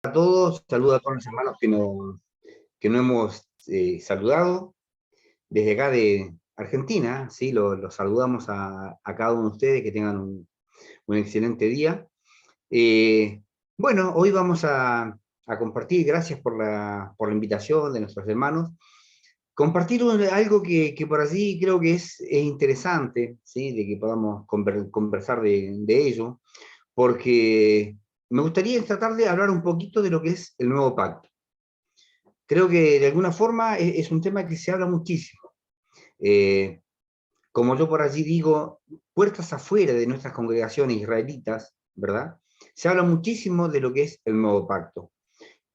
A todos, saludo a todos los hermanos que no hemos saludado desde acá de Argentina, ¿sí? Los saludamos a cada uno de ustedes, que tengan un excelente día. Eh, bueno, hoy vamos a compartir, gracias por la invitación de nuestros hermanos, compartir algo que por allí creo que es interesante, ¿sí? De que podamos conversar de ello, porque me gustaría tratar de hablar un poquito de lo que es el nuevo pacto. Creo que de alguna forma es un tema que se habla muchísimo. Eh, Como yo por allí digo, puertas afuera de nuestras congregaciones israelitas, ¿verdad? Se habla muchísimo de lo que es el nuevo pacto,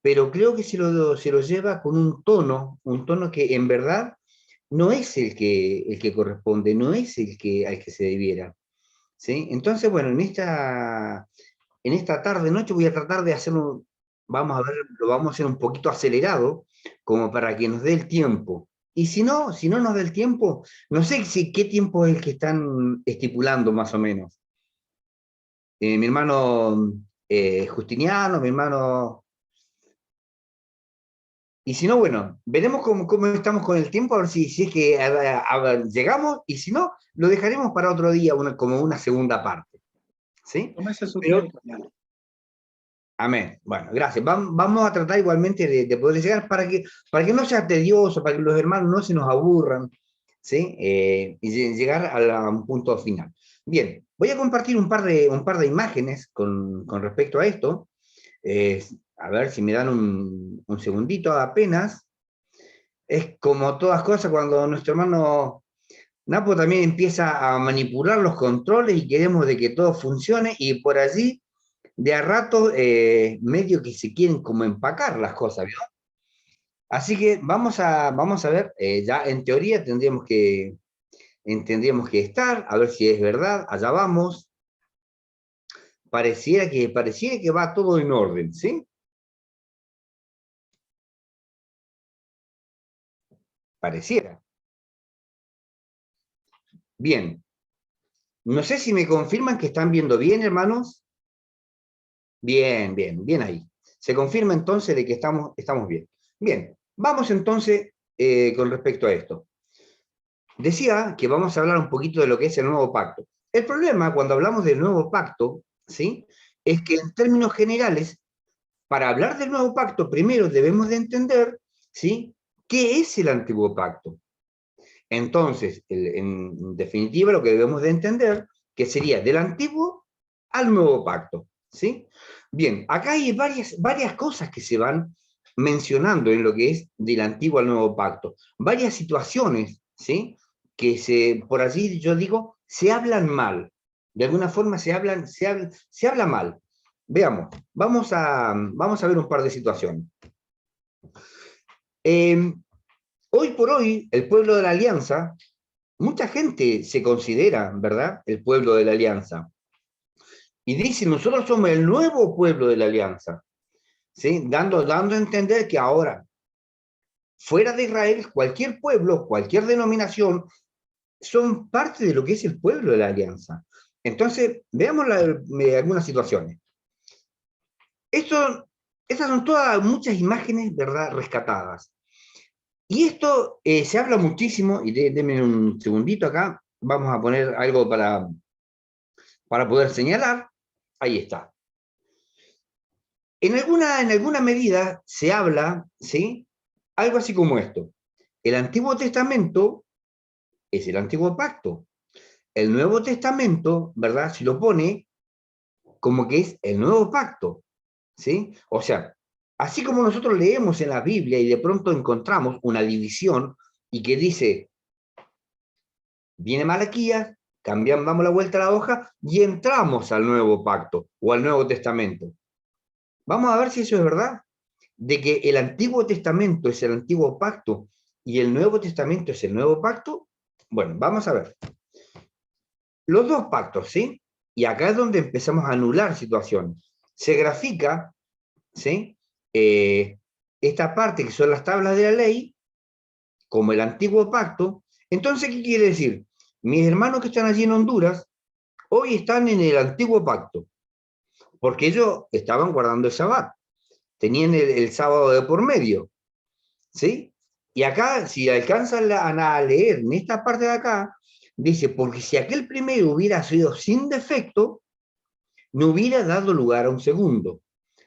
pero creo que se lo lleva con un tono que en verdad no es el que corresponde, no es al que se debiera, ¿sí? Entonces, bueno, en esta tarde, noche, voy a tratar de hacerlo, vamos a ver, lo vamos a hacer un poquito acelerado, como para que nos dé el tiempo. Y si no nos da el tiempo, no sé qué tiempo es el que están estipulando más o menos. Mi hermano Justiniano, mi hermano... Y si no, bueno, veremos cómo estamos con el tiempo, a ver si es que llegamos, y si no, lo dejaremos para otro día, como una segunda parte. ¿Sí? Tómese su Pero tiempo, hermano. amén. Bueno, gracias. Vamos a tratar igualmente de poder llegar para que no sea tedioso, para que los hermanos no se nos aburran, ¿sí? Y llegar a un punto final. Bien, voy a compartir un par de imágenes con respecto a esto. A ver si me dan un segundito apenas. Es como todas cosas cuando nuestro hermano Napo también empieza a manipular los controles y queremos de que todo funcione, y por allí de a rato medio que se quieren como empacar las cosas, ¿vio? Así que vamos a ver, ya en teoría tendríamos que estar, a ver si es verdad, allá vamos. Pareciera que va todo en orden, ¿sí? Pareciera. Bien. No sé si me confirman que están viendo bien, hermanos. Bien, bien, bien ahí. Se confirma entonces de que estamos bien. Bien, vamos entonces con respecto a esto. Decía que vamos a hablar un poquito de lo que es el nuevo pacto. El problema cuando hablamos del nuevo pacto, ¿sí? Es que en términos generales, para hablar del nuevo pacto, primero debemos de entender, ¿sí? ¿Qué es el antiguo pacto? Entonces, en definitiva, lo que debemos de entender, que sería del antiguo al nuevo pacto, ¿sí? Bien, acá hay varias cosas que se van mencionando en lo que es del antiguo al nuevo pacto, varias situaciones, ¿sí? Por allí yo digo, se hablan mal, de alguna forma se habla mal. Veamos, vamos a ver un par de situaciones. Eh, Hoy por hoy, el pueblo de la Alianza, mucha gente se considera, ¿verdad?, el pueblo de la Alianza. Y dice, nosotros somos el nuevo pueblo de la Alianza, ¿sí? Dando a entender que ahora, fuera de Israel, cualquier pueblo, cualquier denominación, son parte de lo que es el pueblo de la Alianza. Entonces, veamos algunas situaciones. Esto, Estas son todas muchas imágenes, ¿verdad?, rescatadas. Y esto se habla muchísimo, y denme un segundito acá, vamos a poner algo para poder señalar. Ahí está. En alguna medida se habla, ¿sí? Algo así como esto. El Antiguo Testamento es el Antiguo Pacto. El Nuevo Testamento, ¿verdad? Se lo pone como que es el Nuevo Pacto, ¿sí? O sea, así como nosotros leemos en la Biblia y de pronto encontramos una división y que dice, viene Malaquías, cambiamos, damos la vuelta a la hoja y entramos al Nuevo Pacto o al Nuevo Testamento. Vamos a ver si eso es verdad, de que el Antiguo Testamento es el Antiguo Pacto y el Nuevo Testamento es el Nuevo Pacto. Bueno, vamos a ver. Los dos pactos, ¿sí? Y acá es donde empezamos a anular situaciones. Se grafica, ¿sí? Esta parte que son las tablas de la ley, como el Antiguo Pacto. Entonces, ¿qué quiere decir? Mis hermanos que están allí en Honduras, hoy están en el Antiguo Pacto, porque ellos estaban guardando el Shabbat. tenían el sábado de por medio, ¿sí? Y acá, si alcanzan a leer en esta parte de acá, dice, porque si aquel primero hubiera sido sin defecto, no hubiera dado lugar a un segundo,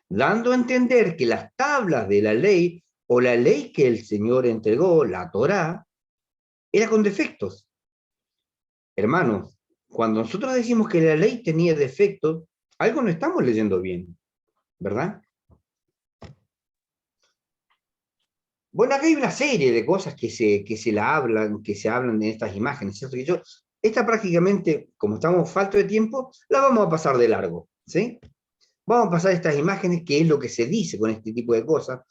dando a entender que las tablas de la ley o la ley que el Señor entregó, la Torá, era con defectos. Hermanos, cuando nosotros decimos que la ley tenía defectos, algo no estamos leyendo bien, ¿verdad? Bueno, acá hay una serie de cosas que se hablan en estas imágenes, ¿cierto? Esta prácticamente, como estamos falto de tiempo, la vamos a pasar de largo, ¿sí? Vamos a pasar estas imágenes, que es lo que se dice con este tipo de cosas,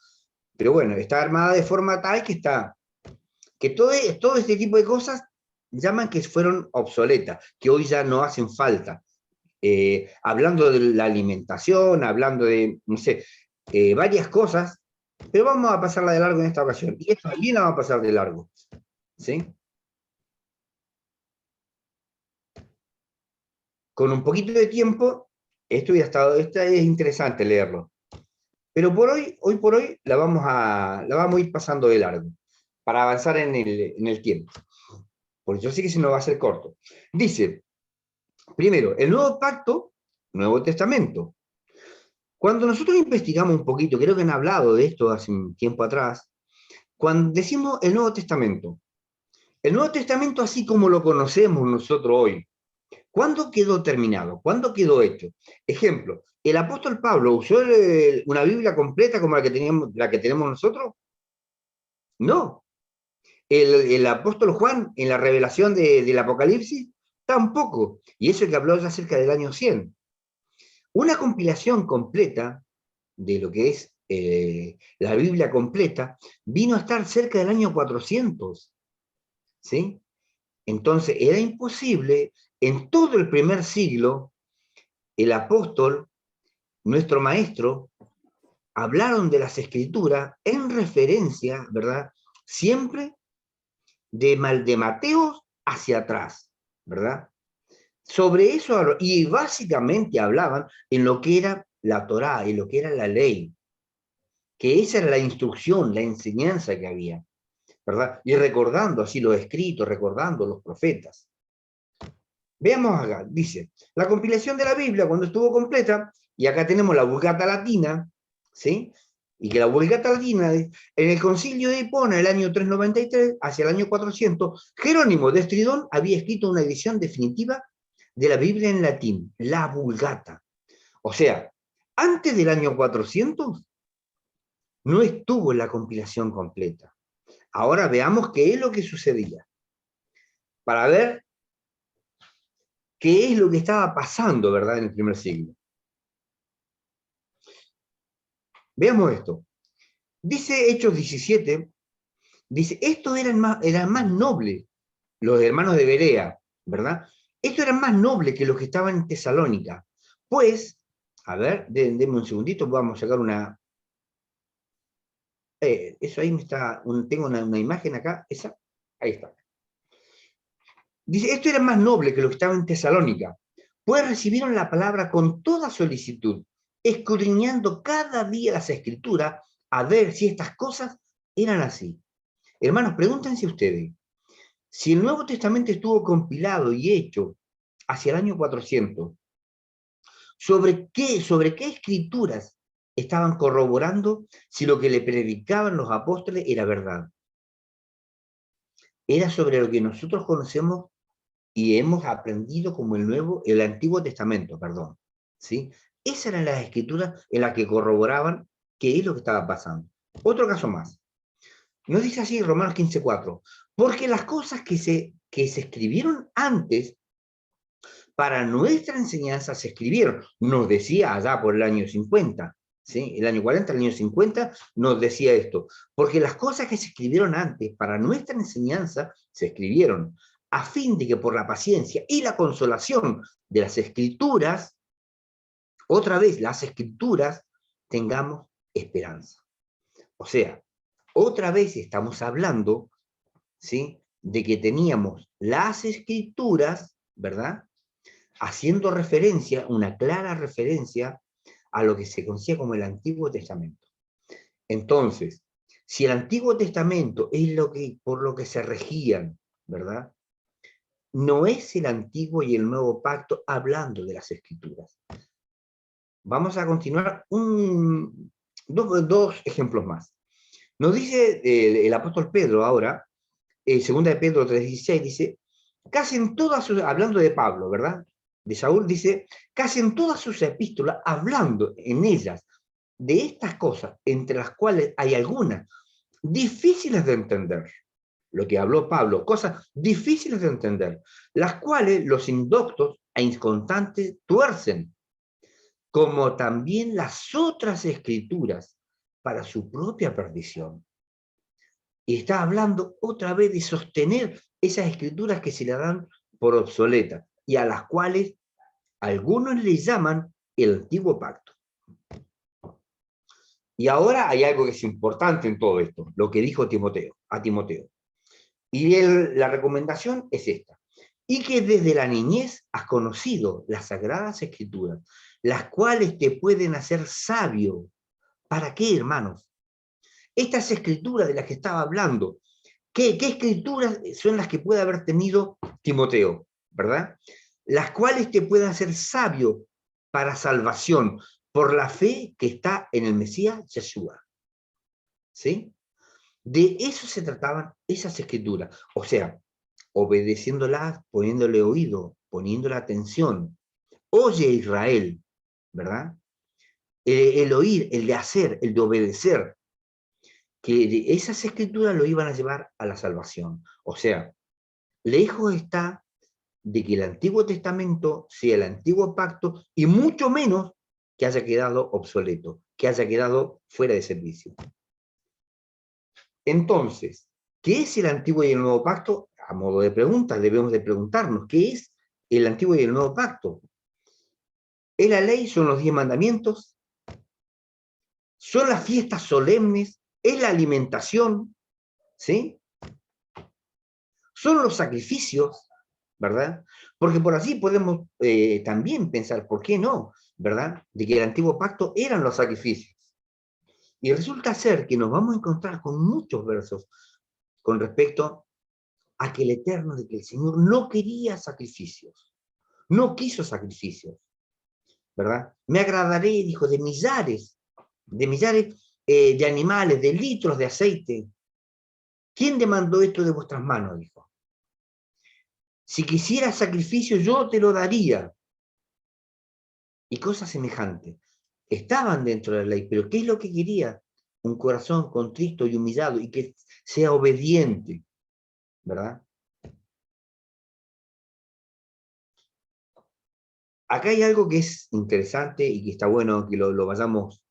pero bueno, está armada de forma tal que todo este tipo de cosas llaman que fueron obsoletas, que hoy ya no hacen falta. Hablando de la alimentación, hablando de, no sé, varias cosas, pero vamos a pasarla de largo en esta ocasión. Y esta también la vamos a pasar de largo, ¿sí? Con un poquito de tiempo, esta es interesante leerlo. Pero hoy por hoy, la vamos a ir pasando de largo, para avanzar en el tiempo. Porque yo sé que se nos va a hacer corto. Dice, primero, el Nuevo Pacto, Nuevo Testamento. Cuando nosotros investigamos un poquito, creo que han hablado de esto hace un tiempo atrás, cuando decimos el Nuevo Testamento así como lo conocemos nosotros hoy, ¿cuándo quedó terminado? ¿Cuándo quedó hecho? Ejemplo, ¿el apóstol Pablo usó una Biblia completa como la que tenemos nosotros? No. El apóstol Juan en la revelación del Apocalipsis? Tampoco. Y eso que habló ya cerca del año 100. Una compilación completa de lo que es la Biblia completa vino a estar cerca del año 400. ¿Sí? Entonces era imposible, en todo el primer siglo, el apóstol, nuestro maestro, hablaron de las escrituras en referencia, ¿verdad? Siempre de Mateo hacia atrás, ¿verdad? Sobre eso, y básicamente hablaban en lo que era la Torá, en lo que era la ley, que esa era la instrucción, la enseñanza que había, ¿verdad? Y recordando así los escritos, recordando los profetas. Veamos acá, dice, la compilación de la Biblia cuando estuvo completa, y acá tenemos la Vulgata Latina, ¿sí? Y que la Vulgata Latina, en el concilio de Hipona, el año 393, hacia el año 400, Jerónimo de Estridón había escrito una edición definitiva de la Biblia en latín, la Vulgata. O sea, antes del año 400 no estuvo en la compilación completa. Ahora veamos qué es lo que sucedía, para ver qué es lo que estaba pasando, ¿verdad?, en el primer siglo. Veamos esto. Dice Hechos 17, dice, estos eran más nobles, los hermanos de Berea, ¿verdad? Estos eran más nobles que los que estaban en Tesalónica. Pues, a ver, denme un segundito, vamos a sacar una... eso ahí me está, tengo una imagen acá, esa, ahí está. Dice, esto era más noble que los que estaban en Tesalónica, pues recibieron la palabra con toda solicitud, escudriñando cada día las escrituras a ver si estas cosas eran así. Hermanos, pregúntense ustedes, si el Nuevo Testamento estuvo compilado y hecho hacia el año 400, sobre qué escrituras estaban corroborando si lo que le predicaban los apóstoles era verdad? Era sobre lo que nosotros conocemos y hemos aprendido como el Antiguo Testamento, perdón, ¿sí? Esas eran las escrituras en las que corroboraban qué es lo que estaba pasando. Otro caso más. Nos dice así Romanos 15:4, porque las cosas que se escribieron antes para nuestra enseñanza se escribieron. Nos decía allá por el año 50, ¿sí? El año 40, el año 50, nos decía esto. Porque las cosas que se escribieron antes para nuestra enseñanza se escribieron a fin de que por la paciencia y la consolación de las escrituras, otra vez las escrituras, tengamos esperanza. O sea, otra vez estamos hablando, ¿sí?, de que teníamos las escrituras, ¿verdad?, haciendo referencia, una clara referencia a lo que se conocía como el Antiguo Testamento. Entonces, si el Antiguo Testamento es por lo que se regían, ¿verdad? No es el Antiguo y el Nuevo Pacto hablando de las Escrituras. Vamos a continuar dos ejemplos más. Nos dice el apóstol Pedro ahora, segunda de Pedro 3:16, dice, casi en todas sus, hablando de Pablo, ¿verdad? De Saúl, dice, casi en todas sus epístolas, hablando en ellas de estas cosas, entre las cuales hay algunas difíciles de entender. Lo que habló Pablo, cosas difíciles de entender, las cuales los indoctos e inconstantes tuercen, como también las otras escrituras, para su propia perdición. Y está hablando otra vez de sostener esas escrituras que se le dan por obsoletas y a las cuales algunos le llaman el antiguo pacto. Y ahora hay algo que es importante en todo esto, lo que dijo a Timoteo. Y la recomendación es esta. Y que desde la niñez has conocido las sagradas escrituras, las cuales te pueden hacer sabio. ¿Para qué, hermanos? Estas escrituras de las que estaba hablando, ¿qué escrituras son las que puede haber tenido Timoteo? ¿Verdad? Las cuales te pueden hacer sabio para salvación, por la fe que está en el Mesías Yeshua. ¿Sí? De eso se trataban esas escrituras. O sea, obedeciéndolas, poniéndole oído, poniéndole atención. Oye Israel, ¿verdad? El oír, el de hacer, el de obedecer, que esas escrituras lo iban a llevar a la salvación. O sea, lejos está de que el Antiguo Testamento sea el Antiguo Pacto y mucho menos que haya quedado obsoleto, que haya quedado fuera de servicio. Entonces, ¿qué es el Antiguo y el Nuevo Pacto? A modo de pregunta, debemos de preguntarnos, ¿qué es el Antiguo y el Nuevo Pacto? ¿Es la ley? ¿Son los 10 mandamientos? ¿Son las fiestas solemnes? ¿Es la alimentación? ¿Sí? ¿Son los sacrificios? ¿Verdad? Porque por así podemos también pensar, ¿por qué no? ¿Verdad? De que el Antiguo Pacto eran los sacrificios. Y resulta ser que nos vamos a encontrar con muchos versos con respecto a que el Eterno, de que el Señor no quería sacrificios, no quiso sacrificios, ¿verdad? Me agradaré, dijo, de millares de animales, de litros de aceite. ¿Quién demandó esto de vuestras manos? Dijo. Si quisieras sacrificio, yo te lo daría. Y cosas semejantes. Estaban dentro de la ley, pero ¿qué es lo que quería? Un corazón contrito y humillado y que sea obediente, ¿verdad? Acá hay algo que es interesante y que está bueno que lo vayamos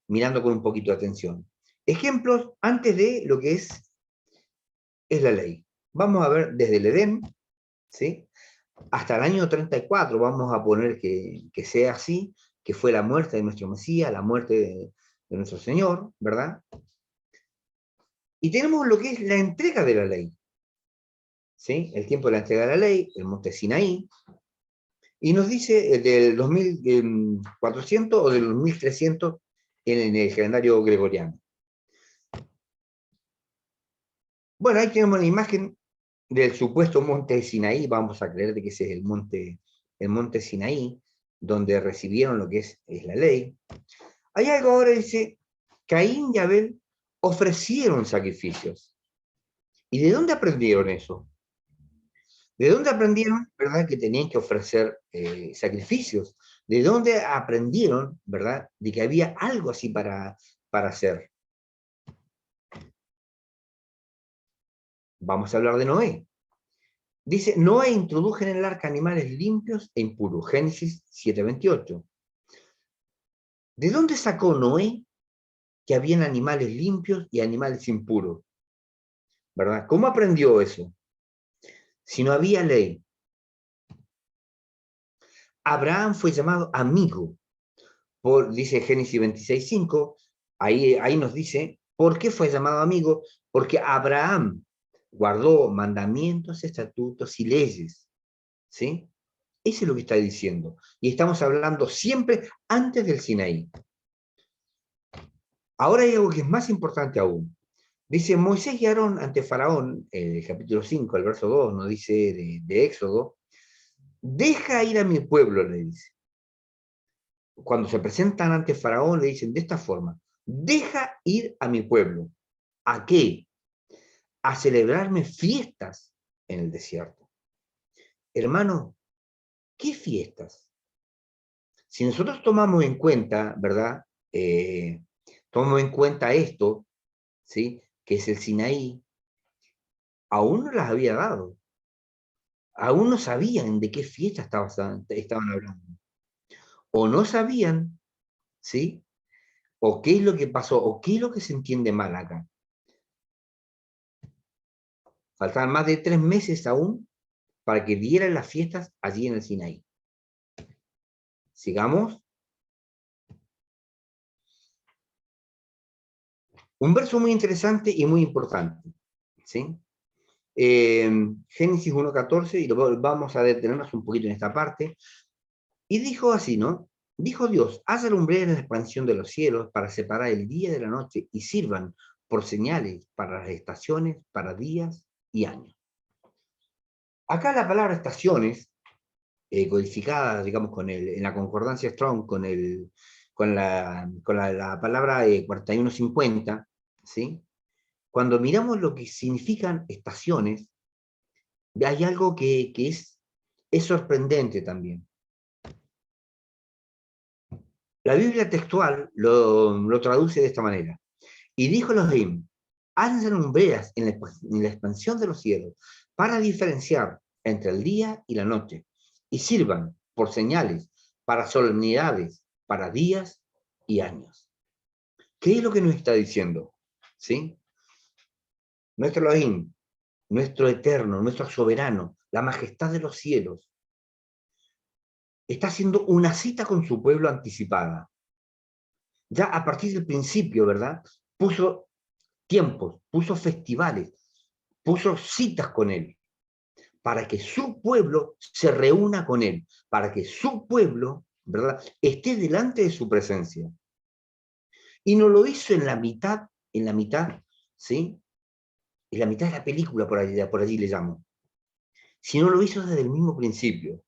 mirando con un poquito de atención. Ejemplos antes de lo que es la ley. Vamos a ver desde el Edén, ¿sí? Hasta el año 34, vamos a poner que sea así, que fue la muerte de nuestro Mesías, la muerte de nuestro Señor, ¿verdad? Y tenemos lo que es la entrega de la ley, ¿sí? El tiempo de la entrega de la ley, el monte Sinaí, y nos dice del 2400 o del 1300 en el calendario gregoriano. Bueno, ahí tenemos la imagen del supuesto monte Sinaí, vamos a creer de que ese es el monte Sinaí, donde recibieron lo que es la ley. Hay algo ahora, dice, Caín y Abel ofrecieron sacrificios. ¿Y de dónde aprendieron eso? ¿De dónde aprendieron, verdad, que tenían que ofrecer sacrificios? ¿De dónde aprendieron, verdad, de que había algo así para hacer? Vamos a hablar de Noé. Dice, Noé introdujo en el arca animales limpios e impuros. Génesis 7:28. ¿De dónde sacó Noé que habían animales limpios y animales impuros? ¿Verdad? ¿Cómo aprendió eso? Si no había ley. Abraham fue llamado amigo. Dice Génesis 26:5, ahí nos dice, ¿por qué fue llamado amigo? Porque Abraham guardó mandamientos, estatutos y leyes. ¿Sí? Eso es lo que está diciendo. Y estamos hablando siempre antes del Sinaí. Ahora hay algo que es más importante aún. Dice, Moisés y Aarón ante Faraón, el capítulo 5, el verso 2, nos dice de Éxodo, deja ir a mi pueblo, le dice. Cuando se presentan ante Faraón, le dicen de esta forma, deja ir a mi pueblo. ¿A qué? A celebrarme fiestas en el desierto. Hermano, ¿qué fiestas? Si nosotros tomamos en cuenta, ¿verdad? Tomamos en cuenta esto, ¿sí? Que es el Sinaí, aún no las había dado. Aún no sabían de qué fiesta estaban hablando. O no sabían, ¿sí? O qué es lo que pasó, o qué es lo que se entiende mal acá. Faltaban más de 3 meses aún para que dieran las fiestas allí en el Sinaí. Sigamos. Un verso muy interesante y muy importante, ¿sí? Génesis 1.14, y vamos a detenernos un poquito en esta parte. Y dijo así, ¿no? Dijo Dios, haz alumbrar en la expansión de los cielos para separar el día de la noche y sirvan por señales para las estaciones, para días y años. Acá la palabra estaciones, codificada, digamos, en la concordancia Strong, con la palabra 4150, ¿sí? Cuando miramos lo que significan estaciones, hay algo que es sorprendente también. La Biblia textual lo traduce de esta manera. Y dijo Elohim, hacen lumbreras en la expansión de los cielos para diferenciar entre el día y la noche, y sirvan por señales, para solemnidades, para días y años. ¿Qué es lo que nos está diciendo? ¿Sí? Nuestro Elohim, nuestro eterno, nuestro soberano, la majestad de los cielos, está haciendo una cita con su pueblo anticipada. Ya a partir del principio, ¿verdad? Puso tiempos, puso festivales, puso citas con él, para que su pueblo se reúna con él, para que su pueblo, ¿verdad?, esté delante de su presencia. Y no lo hizo en la mitad, ¿sí? En la mitad de la película, por allí le llamo, sino lo hizo desde el mismo principio,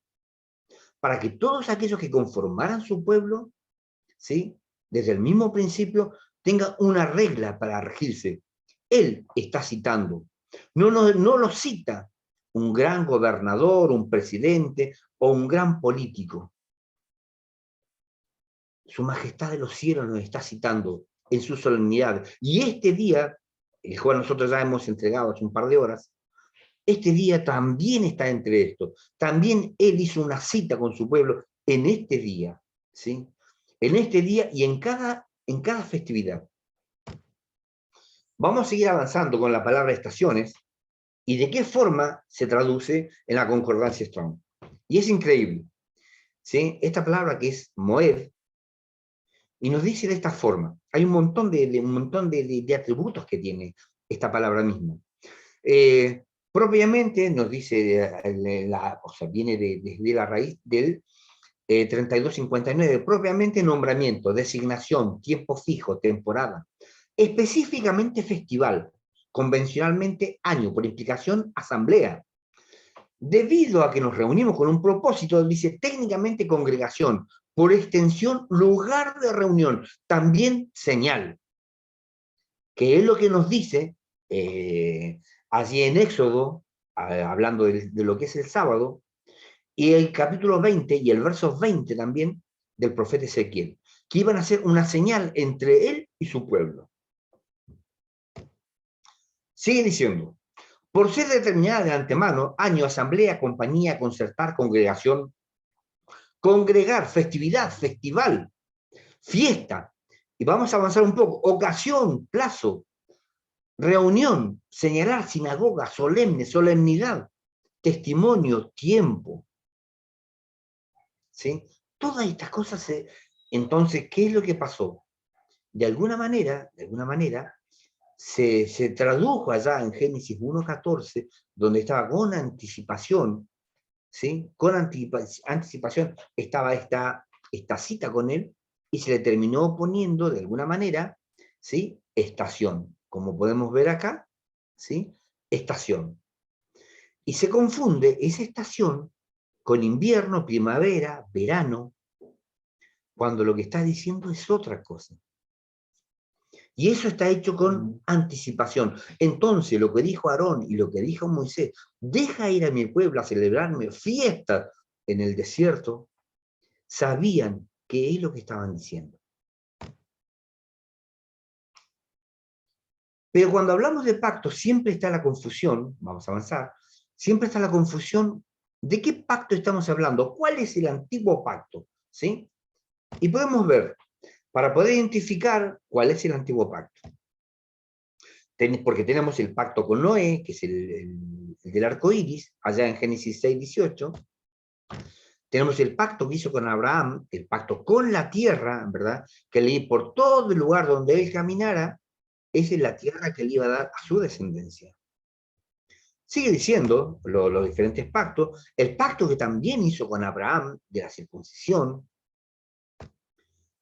para que todos aquellos que conformaran su pueblo, ¿sí?, desde el mismo principio, tengan una regla para regirse. Él está citando, no lo cita un gran gobernador, un presidente o un gran político. Su majestad de los cielos nos está citando en su solemnidad. Y este día, el cual nosotros ya hemos entregado hace un par de horas, este día también está entre esto. También Él hizo una cita con su pueblo en este día, ¿sí? En este día y en cada festividad. Vamos a seguir avanzando con la palabra estaciones y de qué forma se traduce en la concordancia Strong. Y es increíble, ¿sí? Esta palabra que es Moed, y nos dice de esta forma. Hay un montón de atributos que tiene esta palabra misma. Propiamente nos dice, o sea, viene desde la raíz del 3259, propiamente nombramiento, designación, tiempo fijo, temporada, específicamente festival, convencionalmente año, por implicación asamblea. Debido a que nos reunimos con un propósito, dice técnicamente congregación, por extensión lugar de reunión, también señal, que es lo que nos dice allí en Éxodo, hablando de lo que es el sábado, y el capítulo 20 y el verso 20 también del profeta Ezequiel, que iban a ser una señal entre él y su pueblo. Sigue diciendo, por ser determinada de antemano, año, asamblea, compañía, concertar, congregación, congregar, festividad, festival, fiesta, y vamos a avanzar un poco, ocasión, plazo, reunión, señalar, sinagoga, solemne, solemnidad, testimonio, tiempo. ¿Sí? Todas estas cosas, entonces, ¿qué es lo que pasó? De alguna manera, se tradujo allá en Génesis 1.14, donde estaba con anticipación, ¿sí? Con anticipación estaba esta cita con él, y se le terminó poniendo, de alguna manera, ¿sí? Estación, como podemos ver acá, ¿sí? Estación. Y se confunde esa estación con invierno, primavera, verano, cuando lo que está diciendo es otra cosa. Y eso está hecho con anticipación. Entonces, lo que dijo Aarón y lo que dijo Moisés, deja ir a mi pueblo a celebrarme fiestas en el desierto, sabían qué es lo que estaban diciendo. Pero cuando hablamos de pacto, siempre está la confusión, vamos a avanzar, siempre está la confusión de qué pacto estamos hablando, cuál es el antiguo pacto, ¿sí? Y podemos ver, para poder identificar cuál es el antiguo pacto, porque tenemos el pacto con Noé, que es el del arco iris, allá en Génesis 6:18. Tenemos el pacto que hizo con Abraham, el pacto con la tierra, ¿verdad? Que le iba por todo el lugar donde él caminara, esa es la tierra que le iba a dar a su descendencia. Sigue diciendo los diferentes pactos, el pacto que también hizo con Abraham de la circuncisión,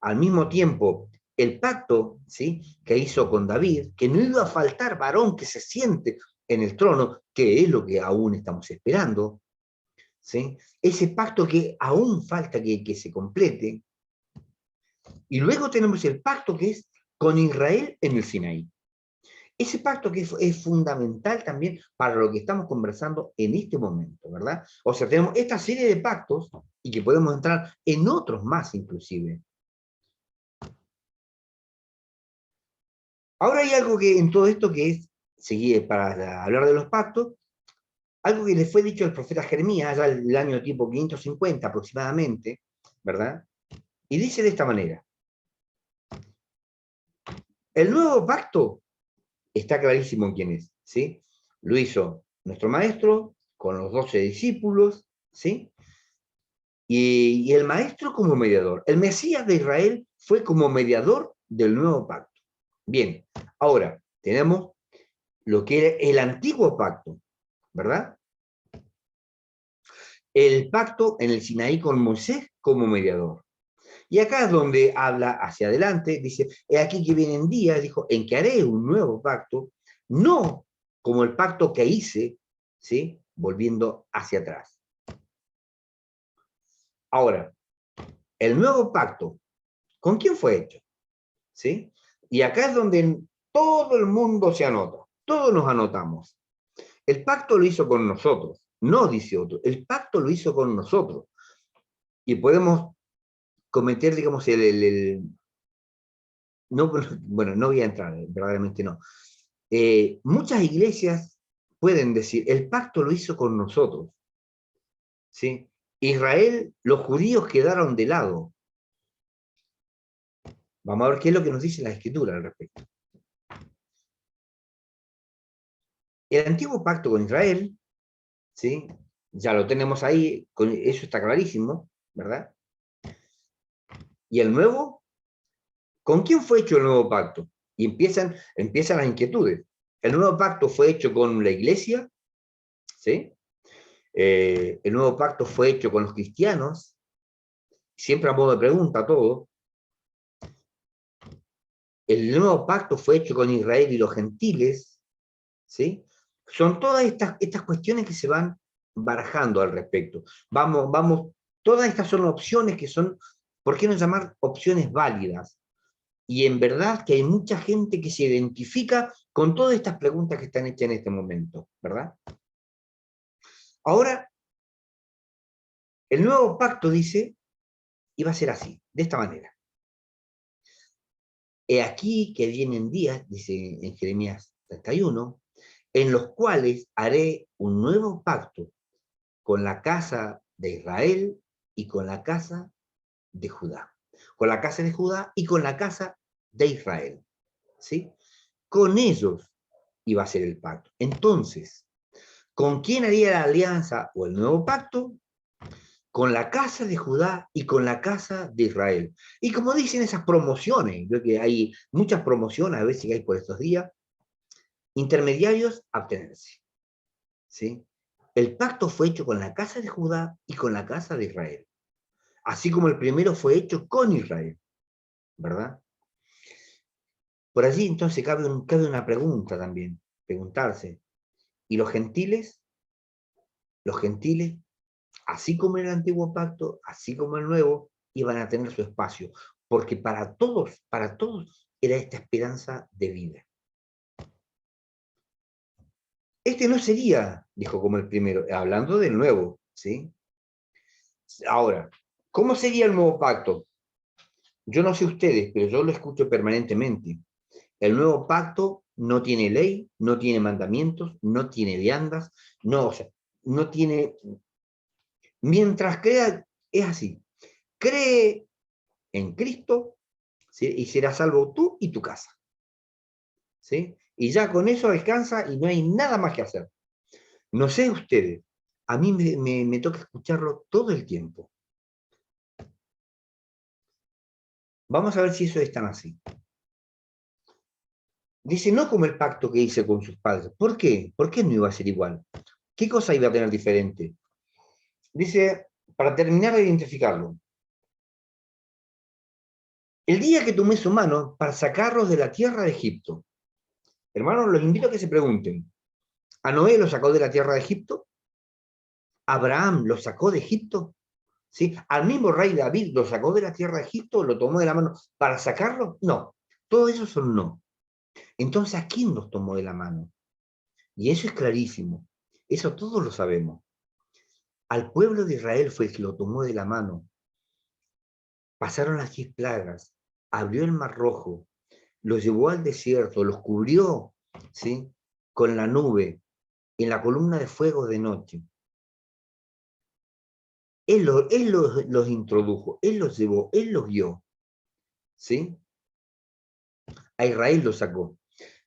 al mismo tiempo el pacto, ¿sí?, que hizo con David, que no iba a faltar varón que se siente en el trono, que es lo que aún estamos esperando, ¿sí? Ese pacto que aún falta que se complete. Y luego tenemos el pacto que es con Israel en el Sinaí. Ese pacto que es fundamental también para lo que estamos conversando en este momento, ¿verdad? O sea, tenemos esta serie de pactos y que podemos entrar en otros más inclusive. Ahora hay algo que en todo esto que es, seguir para hablar de los pactos, algo que le fue dicho al profeta Jeremías, allá el año tipo 550 aproximadamente, ¿verdad? Y dice de esta manera, el nuevo pacto está clarísimo quién es, ¿sí? Lo hizo nuestro maestro con los 12 discípulos, ¿sí? Y el maestro como mediador. El Mesías de Israel fue como mediador del nuevo pacto. Bien, ahora tenemos lo que era el antiguo pacto, ¿verdad? El pacto en el Sinaí con Moisés como mediador. Y acá es donde habla hacia adelante, dice, he aquí que vienen días, dijo, en que haré un nuevo pacto, no como el pacto que hice, ¿sí? Volviendo hacia atrás. Ahora, el nuevo pacto, ¿con quién fue hecho? ¿Sí? Y acá es donde todo el mundo se anota, todos nos anotamos. El pacto lo hizo con nosotros, no dice otro, el pacto lo hizo con nosotros. Y podemos cometer, digamos, no, bueno, no voy a entrar, verdaderamente no. Muchas iglesias pueden decir, el pacto lo hizo con nosotros, ¿sí? Israel, los judíos quedaron de lado. Vamos a ver qué es lo que nos dice la Escritura al respecto. El antiguo pacto con Israel, ¿sí? Ya lo tenemos ahí, eso está clarísimo, ¿verdad? Y el nuevo, ¿con quién fue hecho el nuevo pacto? Y empiezan las inquietudes. El nuevo pacto fue hecho con la iglesia, ¿sí? El nuevo pacto fue hecho con los cristianos, siempre a modo de pregunta todo. El nuevo pacto fue hecho con Israel y los gentiles, ¿sí? Son todas estas cuestiones que se van barajando al respecto. Todas estas son opciones que son, ¿por qué no llamar opciones válidas? Y en verdad que hay mucha gente que se identifica con todas estas preguntas que están hechas en este momento, ¿verdad? Ahora, el nuevo pacto dice, iba a ser así, de esta manera. He aquí que vienen días, dice en Jeremías 31, en los cuales haré un nuevo pacto con la casa de Israel y con la casa de Judá. Con la casa de Judá y con la casa de Israel. ¿Sí? Con ellos iba a ser el pacto. Entonces, ¿con quién haría la alianza o el nuevo pacto? Con la casa de Judá y con la casa de Israel. Y como dicen esas promociones, creo que hay muchas promociones a veces que hay por estos días, intermediarios, abstenerse. ¿Sí? El pacto fue hecho con la casa de Judá y con la casa de Israel. Así como el primero fue hecho con Israel, ¿verdad? Por allí entonces cabe una pregunta también, preguntarse. ¿Y los gentiles, así como en el antiguo pacto, así como en el nuevo, iban a tener su espacio? Porque para todos era esta esperanza de vida. Este no sería, dijo como el primero, hablando del nuevo, ¿sí? Ahora, ¿cómo sería el nuevo pacto? Yo no sé ustedes, pero yo lo escucho permanentemente. El nuevo pacto no tiene ley, no tiene mandamientos, no tiene viandas, no, o sea, no tiene... Mientras crea, es así. Cree en Cristo, ¿sí? Y serás salvo tú y tu casa, ¿sí? Y ya con eso alcanza y no hay nada más que hacer. No sé ustedes, a mí me toca escucharlo todo el tiempo. Vamos a ver si eso es tan así. Dice, no como el pacto que hice con sus padres. ¿Por qué? ¿Por qué no iba a ser igual? ¿Qué cosa iba a tener diferente? Dice, para terminar de identificarlo, el día que tomé su mano para sacarlos de la tierra de Egipto. Hermanos, los invito a que se pregunten, ¿a Noé lo sacó de la tierra de Egipto? ¿Abraham lo sacó de Egipto? ¿Sí? ¿Al mismo rey David lo sacó de la tierra de Egipto? ¿Lo tomó de la mano para sacarlo? No, todo eso son no. Entonces, ¿a quién nos tomó de la mano? Y eso es clarísimo, eso todos lo sabemos. Al pueblo de Israel fue el que lo tomó de la mano. Pasaron las 10 plagas, abrió el mar rojo, los llevó al desierto, los cubrió, ¿sí? Con la nube, en la columna de fuego de noche. Los introdujo, Él los llevó, Él los guió, ¿sí? A Israel los sacó.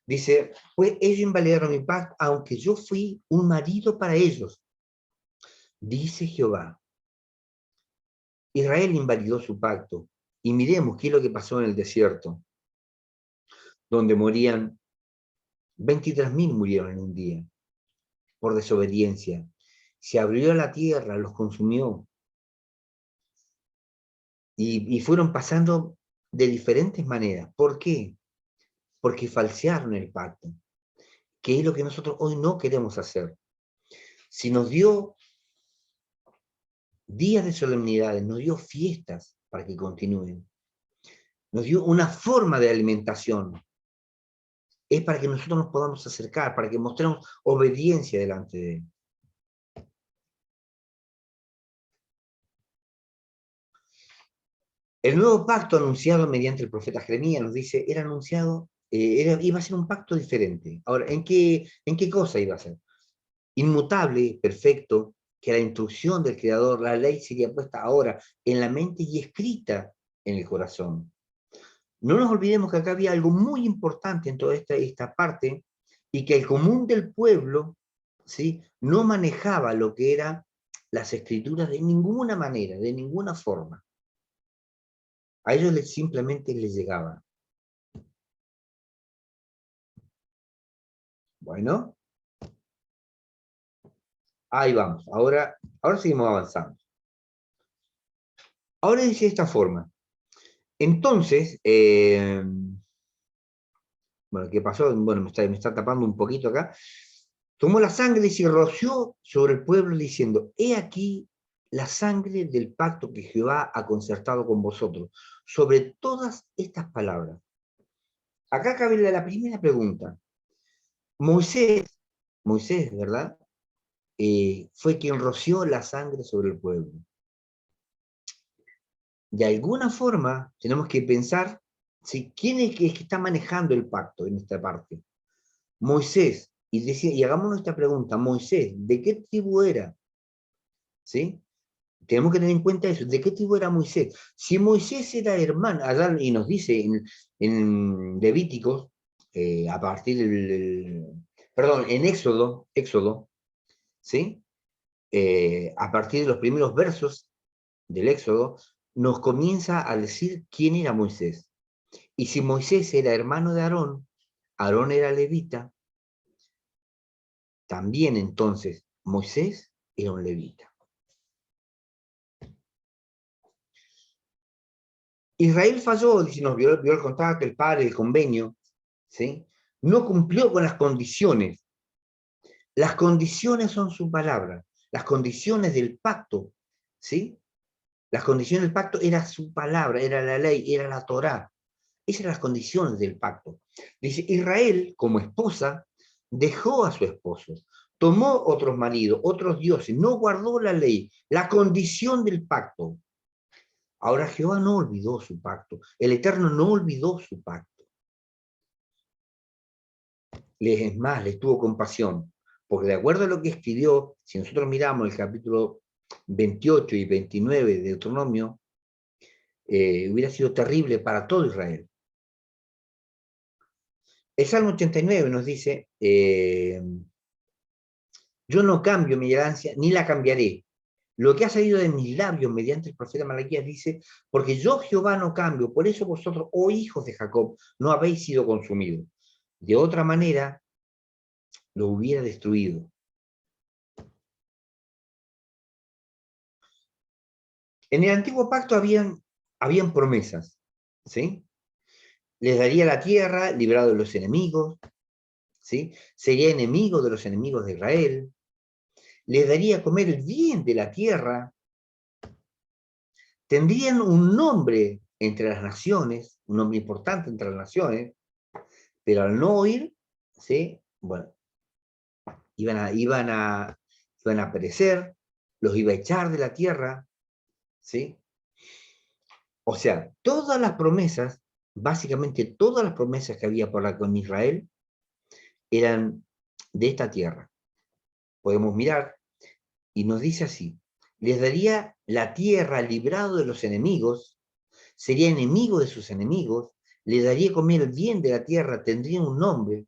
Dice, pues ellos invalidaron mi paz, aunque yo fui un marido para ellos, dice Jehová. Israel invalidó su pacto. Y miremos qué es lo que pasó en el desierto, donde morían, 23.000 murieron en un día, por desobediencia. Se abrió la tierra, los consumió, y fueron pasando de diferentes maneras. ¿Por qué? Porque falsearon el pacto, que es lo que nosotros hoy no queremos hacer. Si nos dio días de solemnidades, nos dio fiestas para que continúen, nos dio una forma de alimentación, es para que nosotros nos podamos acercar, para que mostremos obediencia delante de Él. El nuevo pacto anunciado mediante el profeta Jeremías nos dice, era anunciado, iba a ser un pacto diferente. Ahora, en qué cosa iba a ser? Inmutable, perfecto, que la instrucción del Creador, la ley sería puesta ahora en la mente y escrita en el corazón. No nos olvidemos que acá había algo muy importante en toda esta parte, y que el común del pueblo, ¿sí?, no manejaba lo que eran las escrituras de ninguna manera, de ninguna forma. A ellos simplemente les llegaba. Bueno, ahí vamos. Ahora seguimos avanzando. Ahora dice de esta forma. Entonces, bueno, ¿qué pasó? Bueno, me está tapando un poquito acá. Tomó la sangre y se roció sobre el pueblo diciendo, he aquí la sangre del pacto que Jehová ha concertado con vosotros, sobre todas estas palabras. Acá cabe la primera pregunta. Moisés, ¿verdad? Fue quien roció la sangre sobre el pueblo. De alguna forma tenemos que pensar, ¿sí?, quién es que está manejando el pacto en esta parte. Moisés, y hagamos esta pregunta, Moisés, ¿de qué tribu era? ¿Sí? Tenemos que tener en cuenta eso, ¿de qué tribu era Moisés? Si Moisés era hermano, allá, y nos dice en Levíticos, a partir perdón, en Éxodo, ¿sí? A partir de los primeros versos del Éxodo, nos comienza a decir quién era Moisés. Y si Moisés era hermano de Aarón, Aarón era levita, también entonces Moisés era un levita. Israel falló, nos vio el contrato, el padre, el convenio, ¿sí? No cumplió con las condiciones. Las condiciones son su palabra, las condiciones del pacto, ¿sí? Las condiciones del pacto era su palabra, era la ley, era la Torá. Esas eran las condiciones del pacto. Dice, Israel, como esposa, dejó a su esposo, tomó otros maridos, otros dioses, no guardó la ley, la condición del pacto. Ahora Jehová no olvidó su pacto, el Eterno no olvidó su pacto. Es más, les tuvo compasión, porque de acuerdo a lo que escribió, si nosotros miramos el capítulo 28 y 29 de Deuteronomio, hubiera sido terrible para todo Israel. El Salmo 89 nos dice, yo no cambio mi herencia, ni la cambiaré. Lo que ha salido de mis labios mediante el profeta Malaquías dice, porque yo Jehová no cambio, por eso vosotros, oh hijos de Jacob, no habéis sido consumidos. De otra manera, lo hubiera destruido. En el antiguo pacto habían promesas, ¿sí? Les daría la tierra, librado de los enemigos, ¿sí? Sería enemigo de los enemigos de Israel, les daría a comer el bien de la tierra, tendrían un nombre entre las naciones, un nombre importante entre las naciones, pero al no oír, ¿sí? Bueno, iban a perecer, los iba a echar de la tierra, ¿sí? O sea, todas las promesas, básicamente todas las promesas que había con Israel, eran de esta tierra. Podemos mirar, y nos dice así, les daría la tierra librado de los enemigos, sería enemigo de sus enemigos, les daría comer el bien de la tierra, tendría un nombre.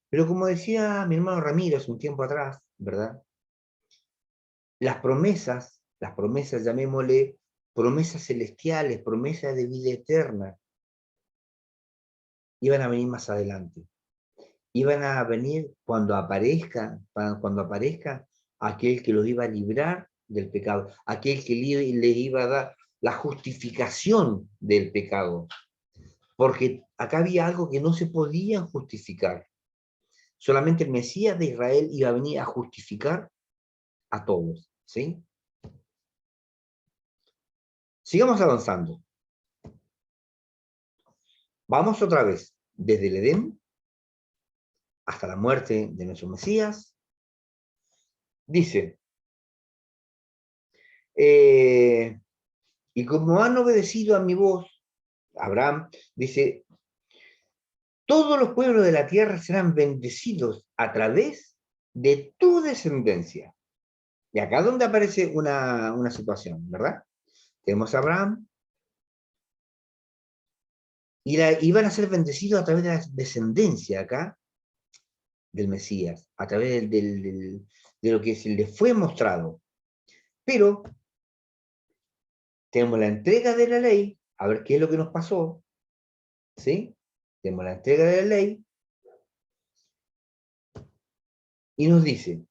Pero como decía mi hermano Ramiro hace un tiempo atrás, ¿verdad? Las promesas, llamémosle promesas celestiales, promesas de vida eterna, iban a venir más adelante. Iban a venir cuando aparezca aquel que los iba a librar del pecado, aquel que les iba a dar la justificación del pecado. Porque acá había algo que no se podía justificar. Solamente el Mesías de Israel iba a venir a justificar a todos, ¿sí? Sigamos avanzando. Vamos otra vez, desde el Edén hasta la muerte de nuestro Mesías. Dice, y como han obedecido a mi voz, Abraham dice, todos los pueblos de la tierra serán bendecidos a través de tu descendencia. Y acá es donde aparece una situación, ¿verdad? Tenemos a Abraham, y van a ser bendecidos a través de la descendencia acá del Mesías, a través de lo que se les fue mostrado. Pero tenemos la entrega de la ley, a ver qué es lo que nos pasó, ¿sí? Tenemos la entrega de la ley, y nos dice,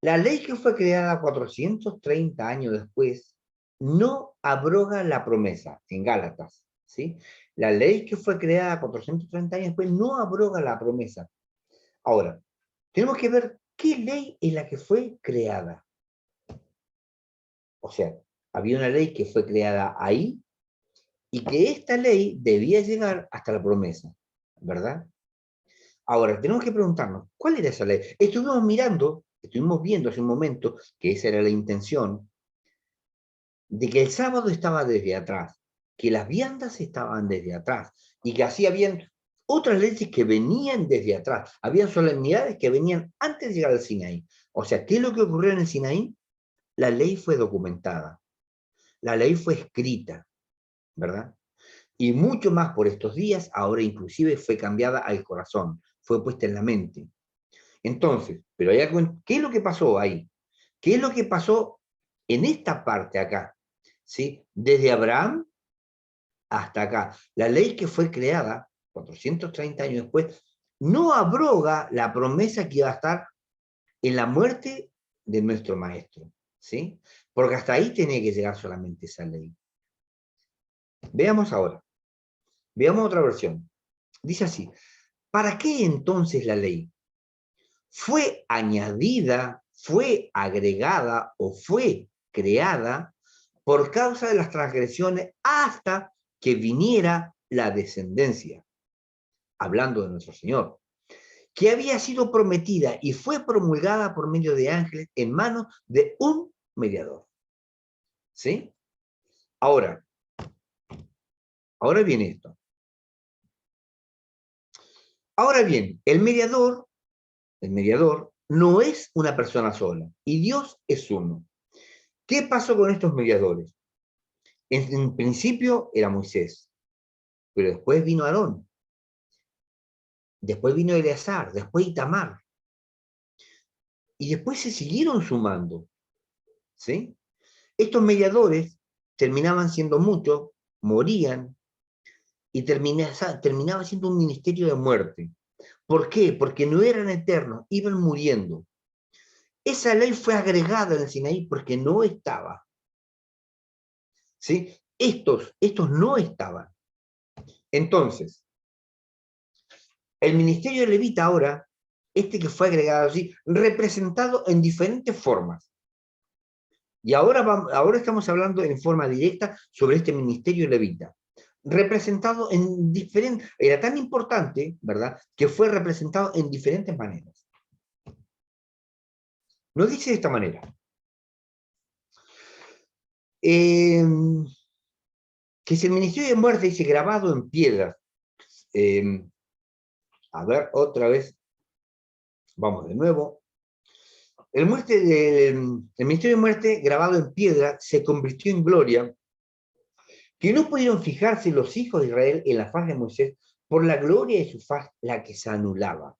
la ley que fue creada 430 años después no abroga la promesa, en Gálatas, ¿sí? La ley que fue creada 430 años después no abroga la promesa. Ahora, tenemos que ver qué ley es la que fue creada. O sea, había una ley que fue creada ahí y que esta ley debía llegar hasta la promesa, ¿verdad? Ahora, tenemos que preguntarnos, ¿cuál era esa ley? Estuvimos viendo hace un momento que esa era la intención, de que el sábado estaba desde atrás, que las viandas estaban desde atrás, y que así habían otras leyes que venían desde atrás, habían solemnidades que venían antes de llegar al Sinaí. O sea, ¿qué es lo que ocurrió en el Sinaí? La ley fue documentada, la ley fue escrita, ¿verdad? Y mucho más por estos días, ahora inclusive fue cambiada al corazón, fue puesta en la mente. Entonces, pero ¿qué es lo que pasó ahí? ¿Qué es lo que pasó en esta parte acá? ¿Sí? Desde Abraham hasta acá. La ley que fue creada 430 años después no abroga la promesa que iba a estar en la muerte de nuestro maestro. ¿Sí? Porque hasta ahí tenía que llegar solamente esa ley. Veamos ahora. Veamos otra versión. Dice así, ¿para qué entonces la ley? ¿Fue añadida, fue agregada o fue creada por causa de las transgresiones hasta que viniera la descendencia? Hablando de nuestro Señor, que había sido prometida y fue promulgada por medio de ángeles en manos de un mediador. ¿Sí? Ahora viene esto. Ahora bien, el mediador no es una persona sola y Dios es uno. ¿Qué pasó con estos mediadores? En principio era Moisés, pero después vino Aarón, después vino Eleazar, después Itamar, y después se siguieron sumando, ¿sí? Estos mediadores terminaban siendo muchos, morían, y terminaba siendo un ministerio de muerte. ¿Por qué? Porque no eran eternos, iban muriendo. Esa ley fue agregada en el Sinaí porque no estaba. ¿Sí? Estos no estaban. Entonces, el ministerio de Levita ahora, este que fue agregado así, representado en diferentes formas. Y ahora estamos hablando en forma directa sobre este ministerio levita. Representado en diferentes, era tan importante, ¿verdad?, que fue representado en diferentes maneras. Nos dice de esta manera. Que si el ministerio de muerte dice grabado en piedras, a ver, otra vez, vamos de nuevo. El ministerio de muerte grabado en piedra se convirtió en gloria, que no pudieron fijarse los hijos de Israel en la faz de Moisés por la gloria de su faz, la que se anulaba.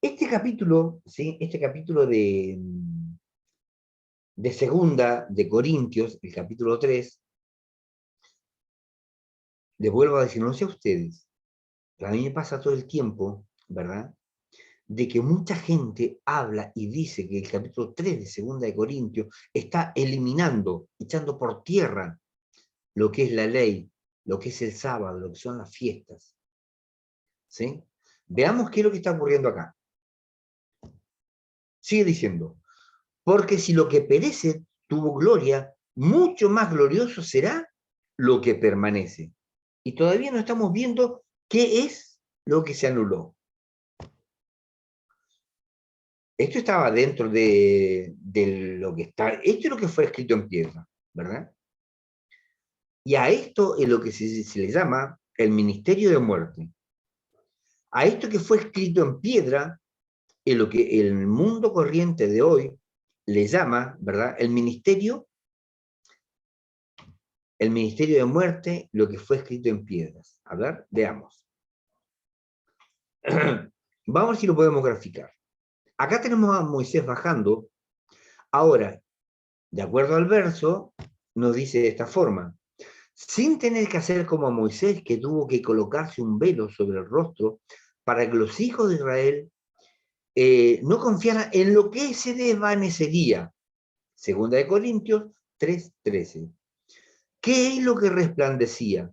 Este capítulo, ¿sí? Este capítulo de segunda de Corintios, el capítulo 3, les vuelvo a decir, no sé a ustedes, pero a mí me pasa todo el tiempo, ¿verdad?, de que mucha gente habla y dice que el capítulo 3 de segunda de Corintios está eliminando, echando por tierra lo que es la ley, lo que es el sábado, lo que son las fiestas. ¿Sí? Veamos qué es lo que está ocurriendo acá. Sigue diciendo, porque si lo que perece tuvo gloria, mucho más glorioso será lo que permanece. Y todavía no estamos viendo qué es lo que se anuló. Esto estaba dentro de lo que está, esto es lo que fue escrito en piedra, ¿verdad? Y a esto es lo que se le llama el ministerio de muerte. A esto que fue escrito en piedra es lo que el mundo corriente de hoy le llama, ¿verdad?, el ministerio de muerte, lo que fue escrito en piedras. A ver, veamos. Vamos a ver si lo podemos graficar. Acá tenemos a Moisés bajando. Ahora, de acuerdo al verso, nos dice de esta forma: sin tener que hacer como Moisés, que tuvo que colocarse un velo sobre el rostro para que los hijos de Israel no confiaran en lo que se desvanecería. Segunda de Corintios 3:13. ¿Qué es lo que resplandecía?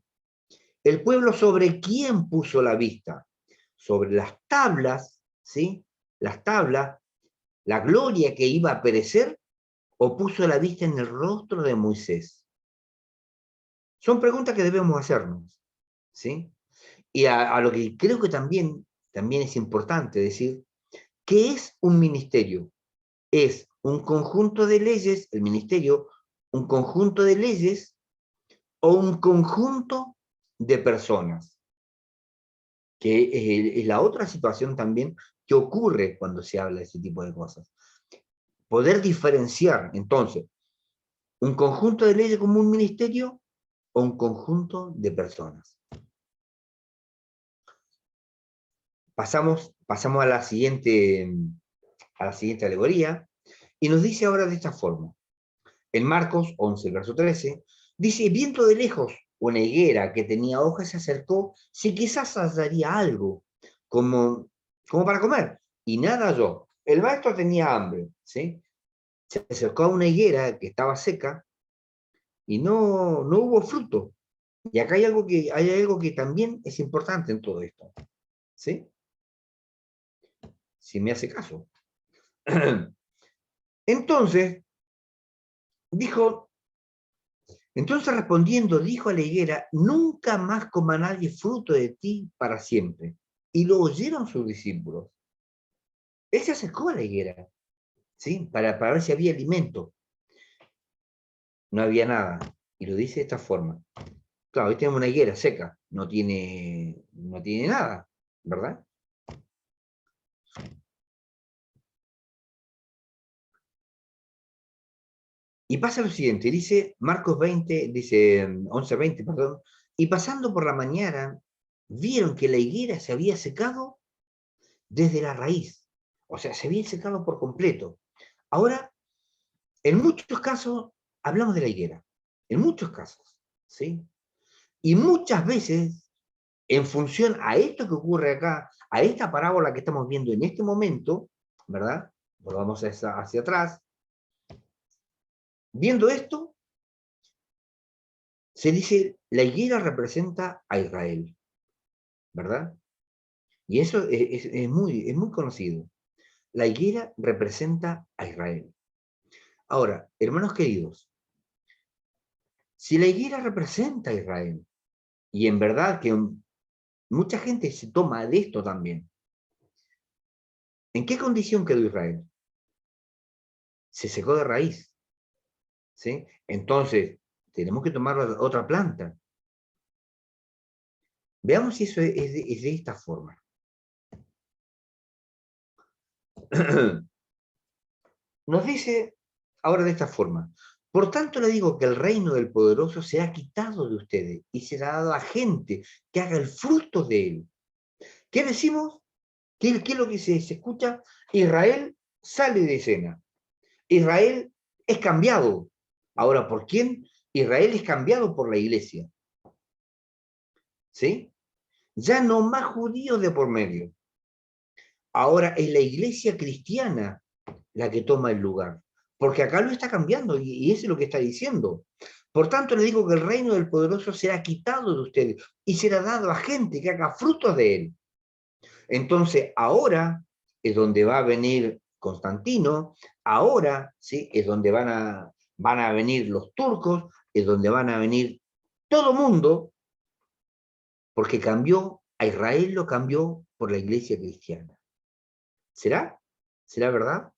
El pueblo sobre quién puso la vista. Sobre las tablas, ¿sí? Las tablas, la gloria que iba a perecer, o puso la vista en el rostro de Moisés. Son preguntas que debemos hacernos, ¿sí? Y a lo que creo que también es importante decir, ¿qué es un ministerio? Es un conjunto de leyes, el ministerio, un conjunto de leyes o un conjunto de personas, que es la otra situación también que ocurre cuando se habla de ese tipo de cosas. Poder diferenciar, entonces, un conjunto de leyes como un ministerio o un conjunto de personas. Pasamos a la siguiente alegoría, y nos dice ahora de esta forma. En Marcos 11, verso 13, dice, viendo de lejos una higuera que tenía hojas, se acercó, si quizás hallaría algo, como para comer, y nada halló. El maestro tenía hambre, ¿sí? Se acercó a una higuera que estaba seca, y no hubo fruto. Y acá hay algo que también es importante en todo esto, ¿sí? Si me hace caso. Entonces, dijo, entonces respondiendo, dijo a la higuera, nunca más coma nadie fruto de ti para siempre. Y lo oyeron sus discípulos. Él se acercó a la higuera, ¿sí? Para ver si había alimento. No había nada. Y lo dice de esta forma. Claro, hoy tenemos una higuera seca, no tiene nada, ¿verdad? Y pasa lo siguiente, dice Marcos 20, dice 11:20, perdón, y pasando por la mañana, vieron que la higuera se había secado desde la raíz, o sea, se había secado por completo. Ahora, en muchos casos, hablamos de la higuera, en muchos casos, ¿sí? Y muchas veces, en función a esto que ocurre acá, a esta parábola que estamos viendo en este momento, ¿verdad? Volvamos hacia atrás. Viendo esto, se dice, la higuera representa a Israel, ¿verdad? Y eso es muy conocido. La higuera representa a Israel. Ahora, hermanos queridos, si la higuera representa a Israel, y en verdad que mucha gente se toma de esto también, ¿en qué condición quedó Israel? Se secó de raíz, ¿sí? Entonces, tenemos que tomar otra planta. Veamos si eso es de esta forma. Nos dice ahora de esta forma, por tanto le digo que el reino del poderoso será quitado de ustedes y será dado a gente que haga el fruto de él. ¿Qué decimos? ¿Qué es lo que se escucha? Israel sale de escena. Israel es cambiado. Ahora, ¿por quién? Israel es cambiado por la iglesia. ¿Sí? Ya no más judíos de por medio. Ahora es la iglesia cristiana la que toma el lugar. Porque acá lo está cambiando y eso es lo que está diciendo. Por tanto, le digo que el reino del poderoso será quitado de ustedes y será dado a gente que haga frutos de él. Entonces, ahora es donde va a venir Constantino, ahora ¿sí? Es donde van a venir los turcos, es donde van a venir todo mundo, porque cambió, a Israel lo cambió por la iglesia cristiana. ¿Será? ¿Será verdad?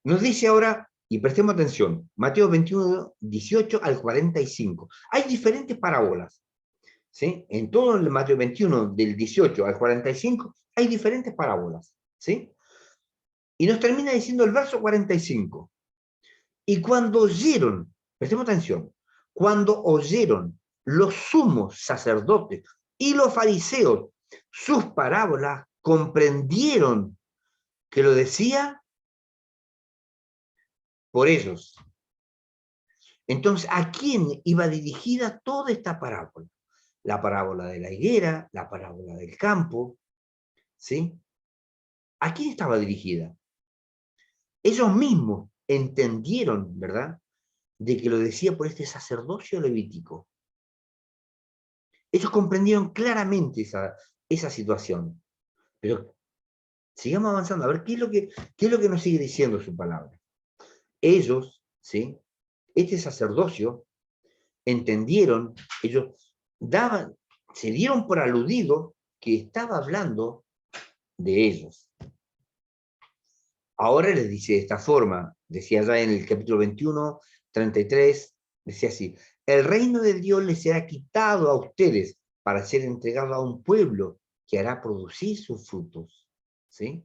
Nos dice ahora, y prestemos atención, Mateo 21, 18 al 45. Hay diferentes parábolas, ¿sí? En todo el Mateo 21, del 18 al 45, hay diferentes parábolas, ¿sí? Y nos termina diciendo el verso 45. Y cuando oyeron, prestemos atención, cuando oyeron los sumos sacerdotes y los fariseos sus parábolas, comprendieron que lo decía por ellos. Entonces, ¿a quién iba dirigida toda esta parábola? La parábola de la higuera, la parábola del campo, ¿sí? ¿A quién estaba dirigida? Ellos mismos entendieron, ¿verdad?, de que lo decía por este sacerdocio levítico. Ellos comprendieron claramente esa situación. Pero sigamos avanzando, a ver qué es lo que nos sigue diciendo su palabra. Ellos, ¿sí? Este sacerdocio, entendieron, ellos se dieron por aludido que estaba hablando de ellos. Ahora les dice de esta forma, decía ya en el capítulo 21, 33, decía así, el reino de Dios les será quitado a ustedes para ser entregado a un pueblo que hará producir sus frutos. ¿Sí?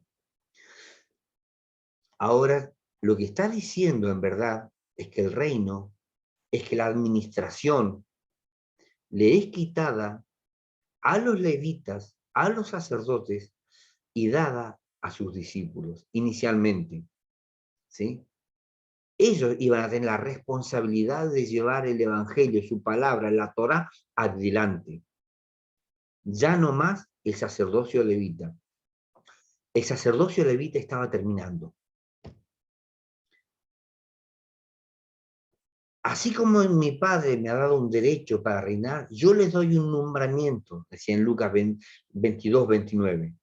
Ahora, lo que está diciendo en verdad es que el reino, es que la administración le es quitada a los levitas, a los sacerdotes y dada a sus discípulos inicialmente. ¿Sí? Ellos iban a tener la responsabilidad de llevar el Evangelio, su palabra, la Torá, adelante. Ya no más el sacerdocio levita. El sacerdocio levita estaba terminando. Así como mi Padre me ha dado un derecho para reinar, yo les doy un nombramiento, decía en Lucas 22, 29.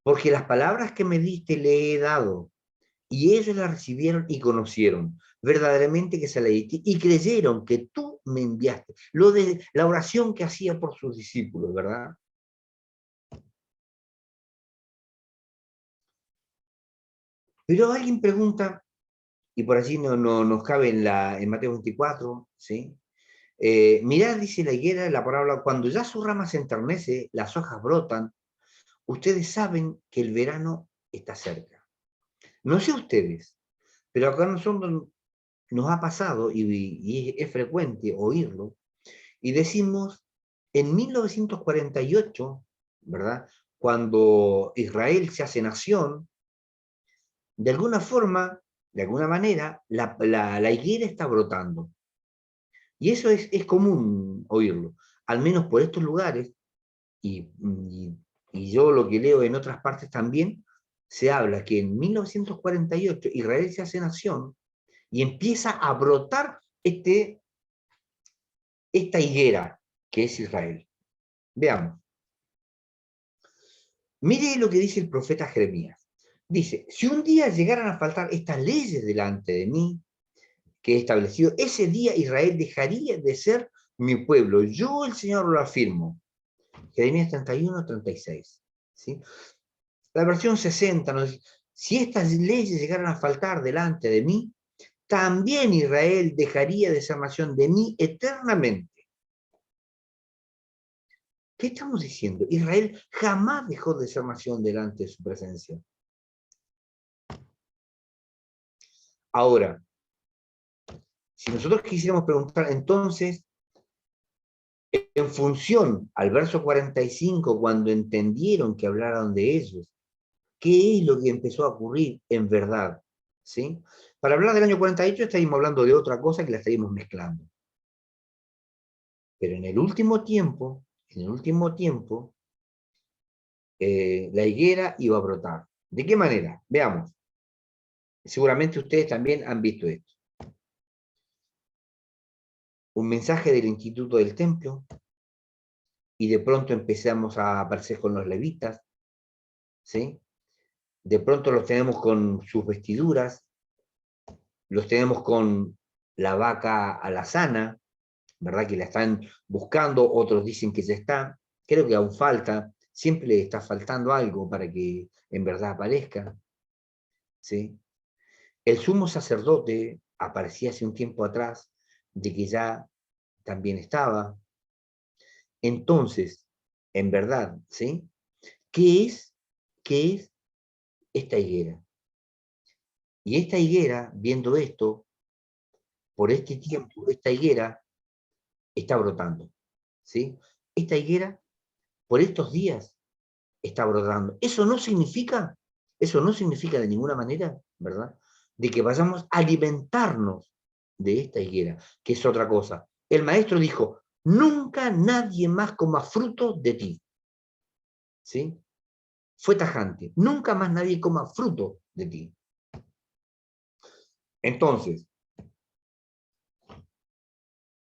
Porque las palabras que me diste le he dado, y ellos las recibieron y conocieron verdaderamente que se la diste, y creyeron que tú me enviaste. Lo de la oración que hacía por sus discípulos, ¿verdad? Pero alguien pregunta, y por allí no nos cabe en Mateo 24, ¿sí? Mirad, dice la higuera, la parábola, cuando ya su rama se enternece, las hojas brotan, ustedes saben que el verano está cerca. No sé ustedes, pero acá nosotros nos ha pasado, y es frecuente oírlo, y decimos, en 1948, ¿verdad? Cuando Israel se hace nación, de alguna forma, de alguna manera, la higuera está brotando. Y eso es común oírlo, al menos por estos lugares, y, y, y yo lo que leo en otras partes también, se habla que en 1948 Israel se hace nación y empieza a brotar esta higuera que es Israel. Veamos. Mire lo que dice el profeta Jeremías. Dice, si un día llegaran a faltar estas leyes delante de mí, que he establecido, ese día Israel dejaría de ser mi pueblo. Yo el Señor lo afirmo. Jeremías 31, 36. ¿Sí? La versión 60 nos dice, si estas leyes llegaran a faltar delante de mí, también Israel dejaría de ser nación de mí eternamente. ¿Qué estamos diciendo? Israel jamás dejó de ser nación delante de su presencia. Ahora, si nosotros quisiéramos preguntar entonces, en función al verso 45, cuando entendieron que hablaron de ellos, ¿qué es lo que empezó a ocurrir en verdad? ¿Sí? Para hablar del año 48 estaríamos hablando de otra cosa que la estaríamos mezclando. Pero en el último tiempo, la higuera iba a brotar. ¿De qué manera? Veamos. Seguramente ustedes también han visto esto. Un mensaje del Instituto del Templo, y de pronto empezamos a aparecer con los levitas, ¿sí? De pronto los tenemos con sus vestiduras, los tenemos con la vaca alazana, ¿verdad? Que la están buscando, otros dicen que ya está, creo que aún falta, siempre le está faltando algo para que en verdad aparezca, ¿sí? El sumo sacerdote aparecía hace un tiempo atrás, de que ya también estaba. Entonces, en verdad, ¿sí? ¿Qué es, qué es esta higuera? Y esta higuera, viendo esto, por este tiempo, esta higuera está brotando, ¿sí? Esta higuera, por estos días, está brotando. Eso no significa de ninguna manera, ¿verdad? De que vayamos a alimentarnos de esta higuera, que es otra cosa. El maestro dijo, nunca nadie más coma fruto de ti, ¿sí? Fue tajante, nunca más nadie coma fruto de ti. Entonces,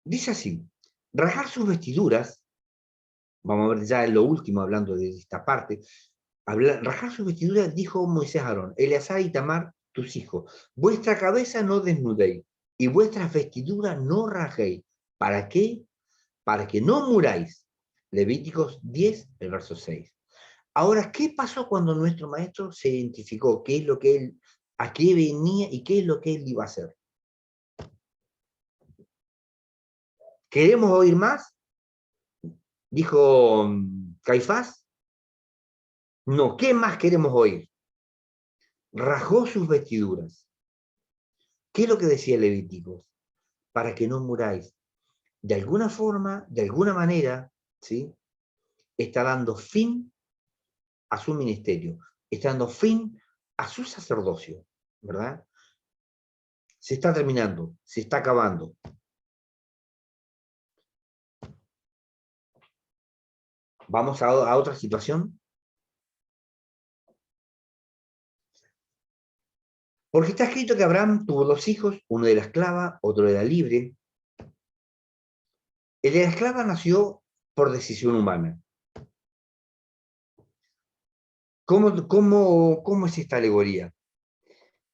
dice así, rajar sus vestiduras, vamos a ver ya lo último hablando de esta parte, rajar sus vestiduras, dijo Moisés a Aarón, Eleazar y Tamar, tus hijos, vuestra cabeza no desnudéis, y vuestras vestiduras no rajéis. ¿Para qué? Para que no muráis. Levíticos 10, el verso 6. Ahora, ¿qué pasó cuando nuestro maestro se identificó? ¿Qué es lo que él, a qué venía y qué es lo que él iba a hacer? ¿Queremos oír más? Dijo Caifás. No, ¿qué más queremos oír? Rajó sus vestiduras. ¿Qué es lo que decía Levíticos? Para que no muráis. De alguna forma, de alguna manera, ¿sí? Está dando fin a su ministerio, está dando fin a su sacerdocio, ¿verdad? Se está terminando, se está acabando. Vamos a otra situación. Porque está escrito que Abraham tuvo dos hijos, uno de la esclava, otro de la libre. El de la esclava nació por decisión humana. ¿Cómo es esta alegoría?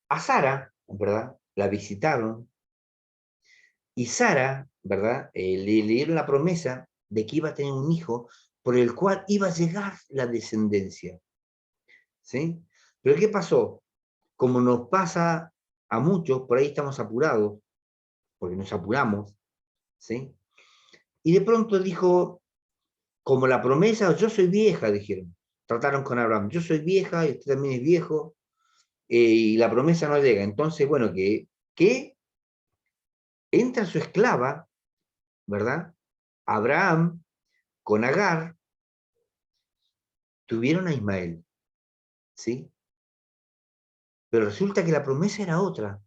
A Sara, ¿verdad? La visitaron y Sara, ¿verdad? Le dieron la promesa de que iba a tener un hijo por el cual iba a llegar la descendencia. ¿Sí? Pero ¿qué pasó? Como nos pasa a muchos, por ahí estamos apurados, porque nos apuramos, ¿sí? Y de pronto dijo, como la promesa, yo soy vieja, dijeron. Trataron con Abraham, yo soy vieja y usted también es viejo, y la promesa no llega. Entonces, bueno, que entra su esclava, ¿verdad? Abraham con Agar tuvieron a Ismael, ¿sí? Pero resulta que la promesa era otra.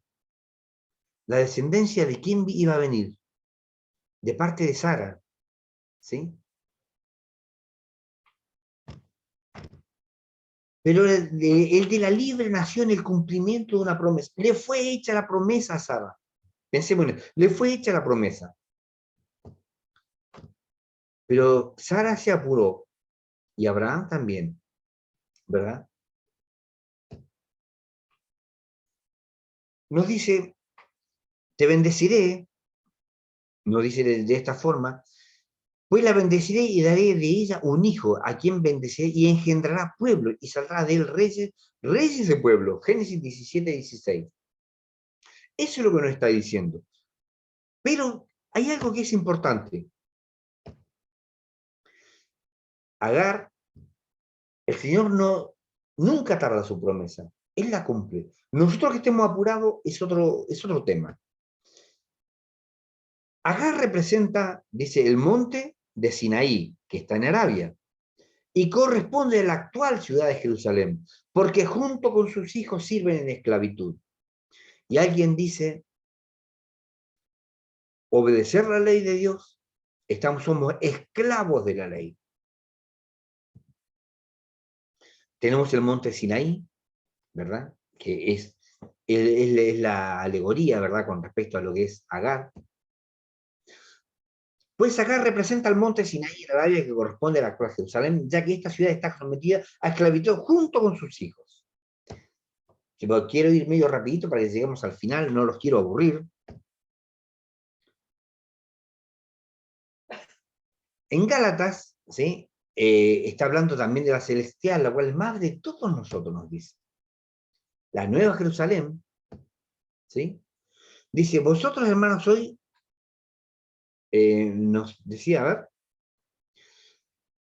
La descendencia de quién iba a venir, de parte de Sara, ¿sí? Pero el de la libre nació en el cumplimiento de una promesa. Le fue hecha la promesa a Sara. Pensemos en eso. Le fue hecha la promesa. Pero Sara se apuró y Abraham también, ¿verdad? Nos dice, te bendeciré, nos dice de esta forma, pues la bendeciré y daré de ella un hijo, a quien bendeciré y engendrará pueblo y saldrá de él reyes de pueblo. Génesis 17:16. Eso es lo que nos está diciendo. Pero hay algo que es importante. Agar, el Señor nunca tarda su promesa. Él la cumple. Nosotros que estemos apurados es otro tema. Agar representa, dice, el monte de Sinaí, que está en Arabia, y corresponde a la actual ciudad de Jerusalén, porque junto con sus hijos sirven en esclavitud. Y alguien dice, obedecer la ley de Dios, somos esclavos de la ley. Tenemos el monte Sinaí, ¿verdad? Que es la alegoría, ¿verdad? Con respecto a lo que es Agar. Pues Agar representa el monte Sinaí en Arabia que corresponde a la actual Jerusalén, ya que esta ciudad está sometida a esclavitud junto con sus hijos. Quiero ir medio rapidito para que lleguemos al final, no los quiero aburrir. En Gálatas, ¿sí? Está hablando también de la celestial, la cual es madre de todos nosotros, nos dice. La nueva Jerusalén, ¿sí? Dice, vosotros hermanos hoy, nos decía, a ver,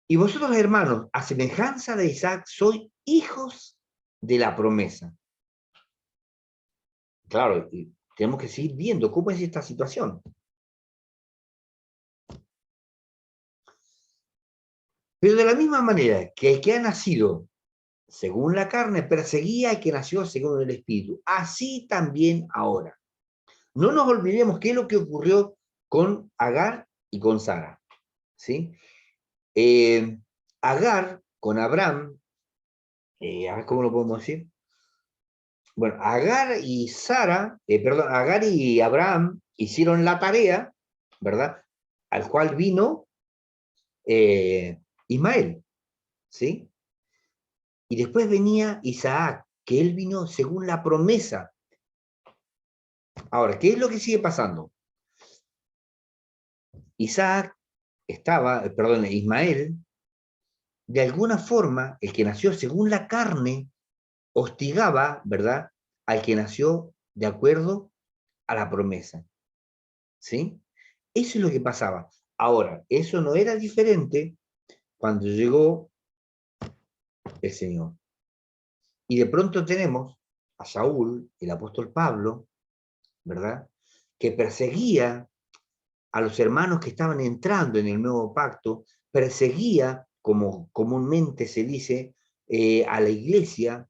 y vosotros hermanos, a semejanza de Isaac, sois hijos de la promesa. Claro, y tenemos que seguir viendo cómo es esta situación. Pero de la misma manera que el que ha nacido según la carne perseguía al que nació según el espíritu, así también ahora. No nos olvidemos qué es lo que ocurrió con Agar y con Sara, ¿sí? Agar con Abraham, a ver cómo lo podemos decir. Bueno, Agar y Sara, perdón, Agar y Abraham hicieron la tarea, ¿verdad? Al cual vino Ismael, ¿sí? Y después venía Isaac, que él vino según la promesa. Ahora, ¿qué es lo que sigue pasando? Ismael, de alguna forma, el que nació según la carne, hostigaba, ¿verdad?, al que nació de acuerdo a la promesa. ¿Sí? Eso es lo que pasaba. Ahora, eso no era diferente cuando llegó el Señor. Y de pronto tenemos a Saúl, el apóstol Pablo, ¿verdad?, que perseguía a los hermanos que estaban entrando en el nuevo pacto, perseguía, como comúnmente se dice, a la iglesia,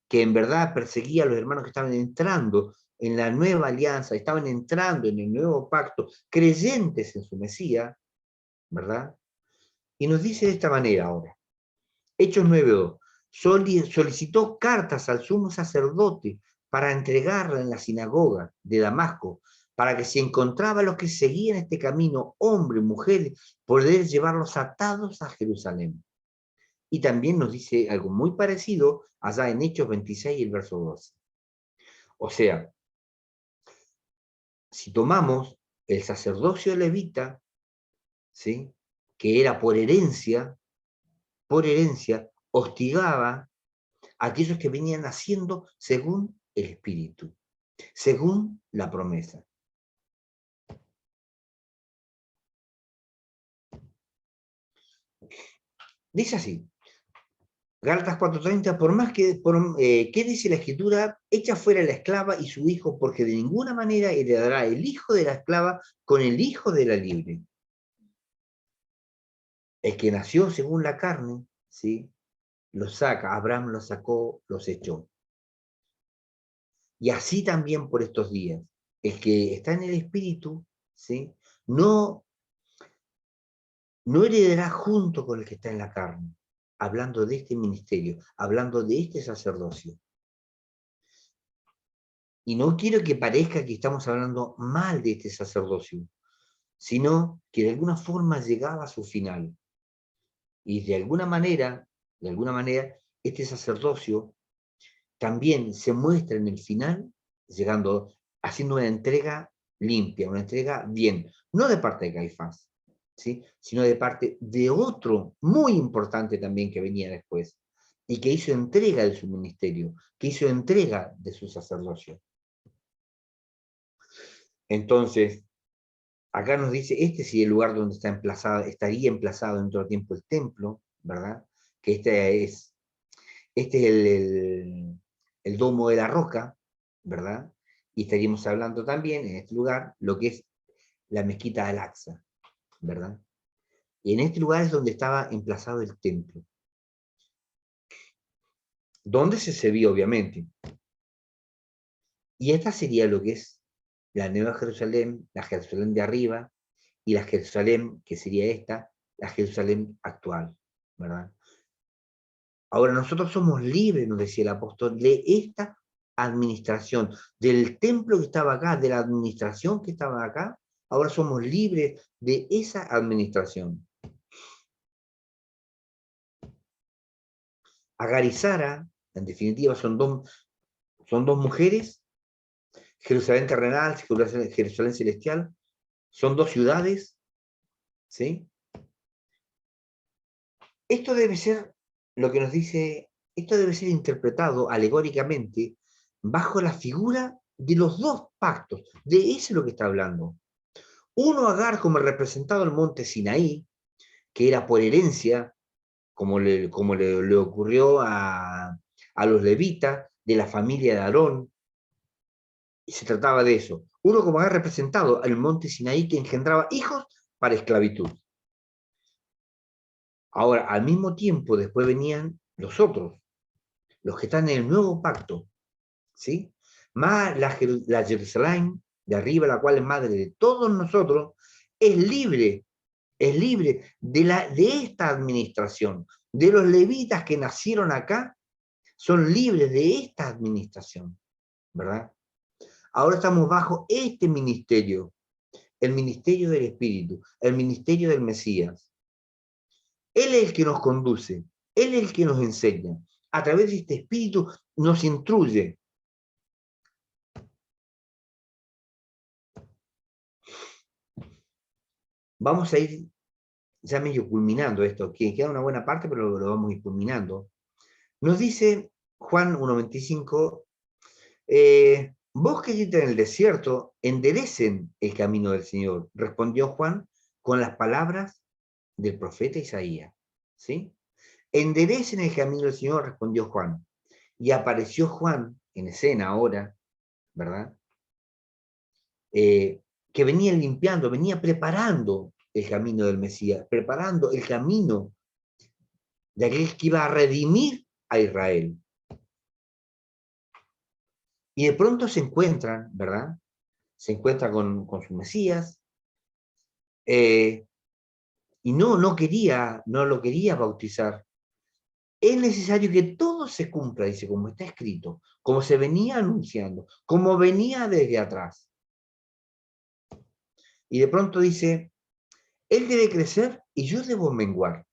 que en verdad perseguía a los hermanos que estaban entrando en la nueva alianza, estaban entrando en el nuevo pacto, creyentes en su Mesías, ¿verdad? Y nos dice de esta manera ahora, Hechos 9:2, solicitó cartas al sumo sacerdote para entregarla en la sinagoga de Damasco, para que si encontraba a los que seguían este camino, hombres, mujeres, poder llevarlos atados a Jerusalén. Y también nos dice algo muy parecido allá en Hechos 26, el verso 12. O sea, si tomamos el sacerdocio levita, ¿sí?, que era por herencia, hostigaba a aquellos que venían haciendo según el Espíritu, según la promesa. Dice así, Gálatas 4:30, por más que, ¿qué dice la Escritura? Echa fuera la esclava y su hijo, porque de ninguna manera heredará el hijo de la esclava con el hijo de la libre. El que nació según la carne, ¿sí?, los saca, Abraham los sacó, los echó. Y así también por estos días, el que está en el Espíritu, ¿sí?, no heredará junto con el que está en la carne, hablando de este ministerio, hablando de este sacerdocio. Y no quiero que parezca que estamos hablando mal de este sacerdocio, sino que de alguna forma llegaba a su final. Y de alguna manera, este sacerdocio también se muestra en el final, llegando, haciendo una entrega limpia, una entrega bien, no de parte de Caifás, ¿sí?, sino de parte de otro muy importante también que venía después, y que hizo entrega de su ministerio, que hizo entrega de su sacerdocio. Entonces, acá nos dice, este sí el lugar donde estaría emplazado en todo tiempo el templo, ¿verdad? Que este es el domo de la roca, ¿verdad? Y estaríamos hablando también en este lugar lo que es la mezquita de Al-Aqsa, ¿verdad? Y en este lugar es donde estaba emplazado el templo, donde se servía obviamente. Y esta sería lo que es la Nueva Jerusalén, la Jerusalén de arriba, y la Jerusalén, que sería esta, la Jerusalén actual, ¿verdad? Ahora nosotros somos libres, nos decía el apóstol, de esta administración, del templo que estaba acá, de la administración que estaba acá, ahora somos libres de esa administración. Agar y Sara, en definitiva, son dos mujeres, Jerusalén terrenal, Jerusalén celestial, son dos ciudades, ¿sí? Esto debe ser lo que nos dice, esto debe ser interpretado alegóricamente bajo la figura de los dos pactos. De eso es lo que está hablando. Uno, Agar, como representado el monte Sinaí, que era por herencia, como le ocurrió a los levitas de la familia de Aarón, y se trataba de eso. Uno como Agar representado el monte Sinaí, que engendraba hijos para esclavitud. Ahora, al mismo tiempo, después venían los otros, los que están en el nuevo pacto, ¿sí? Más la Jerusalén de arriba, la cual es madre de todos nosotros, es libre de esta administración. De los levitas que nacieron acá, son libres de esta administración, ¿verdad? Ahora estamos bajo este ministerio, el ministerio del Espíritu, el ministerio del Mesías. Él es el que nos conduce, Él es el que nos enseña. A través de este Espíritu nos instruye. Vamos a ir ya medio culminando esto, que queda una buena parte, pero lo vamos a ir culminando. Nos dice Juan 1:25, vos que estáis en el desierto, enderecen el camino del Señor, respondió Juan con las palabras del profeta Isaías, ¿sí? Enderecen el camino del Señor, respondió Juan. Y apareció Juan en escena ahora, ¿verdad? Que venía limpiando, venía preparando el camino del Mesías, preparando el camino de aquel que iba a redimir a Israel. Y de pronto se encuentran, ¿verdad? Se encuentra con su Mesías, y no lo quería bautizar. Es necesario que todos todo se cumpla, dice, como está escrito, como se venía anunciando, como venía desde atrás. Y de pronto dice, él debe crecer y yo debo menguar,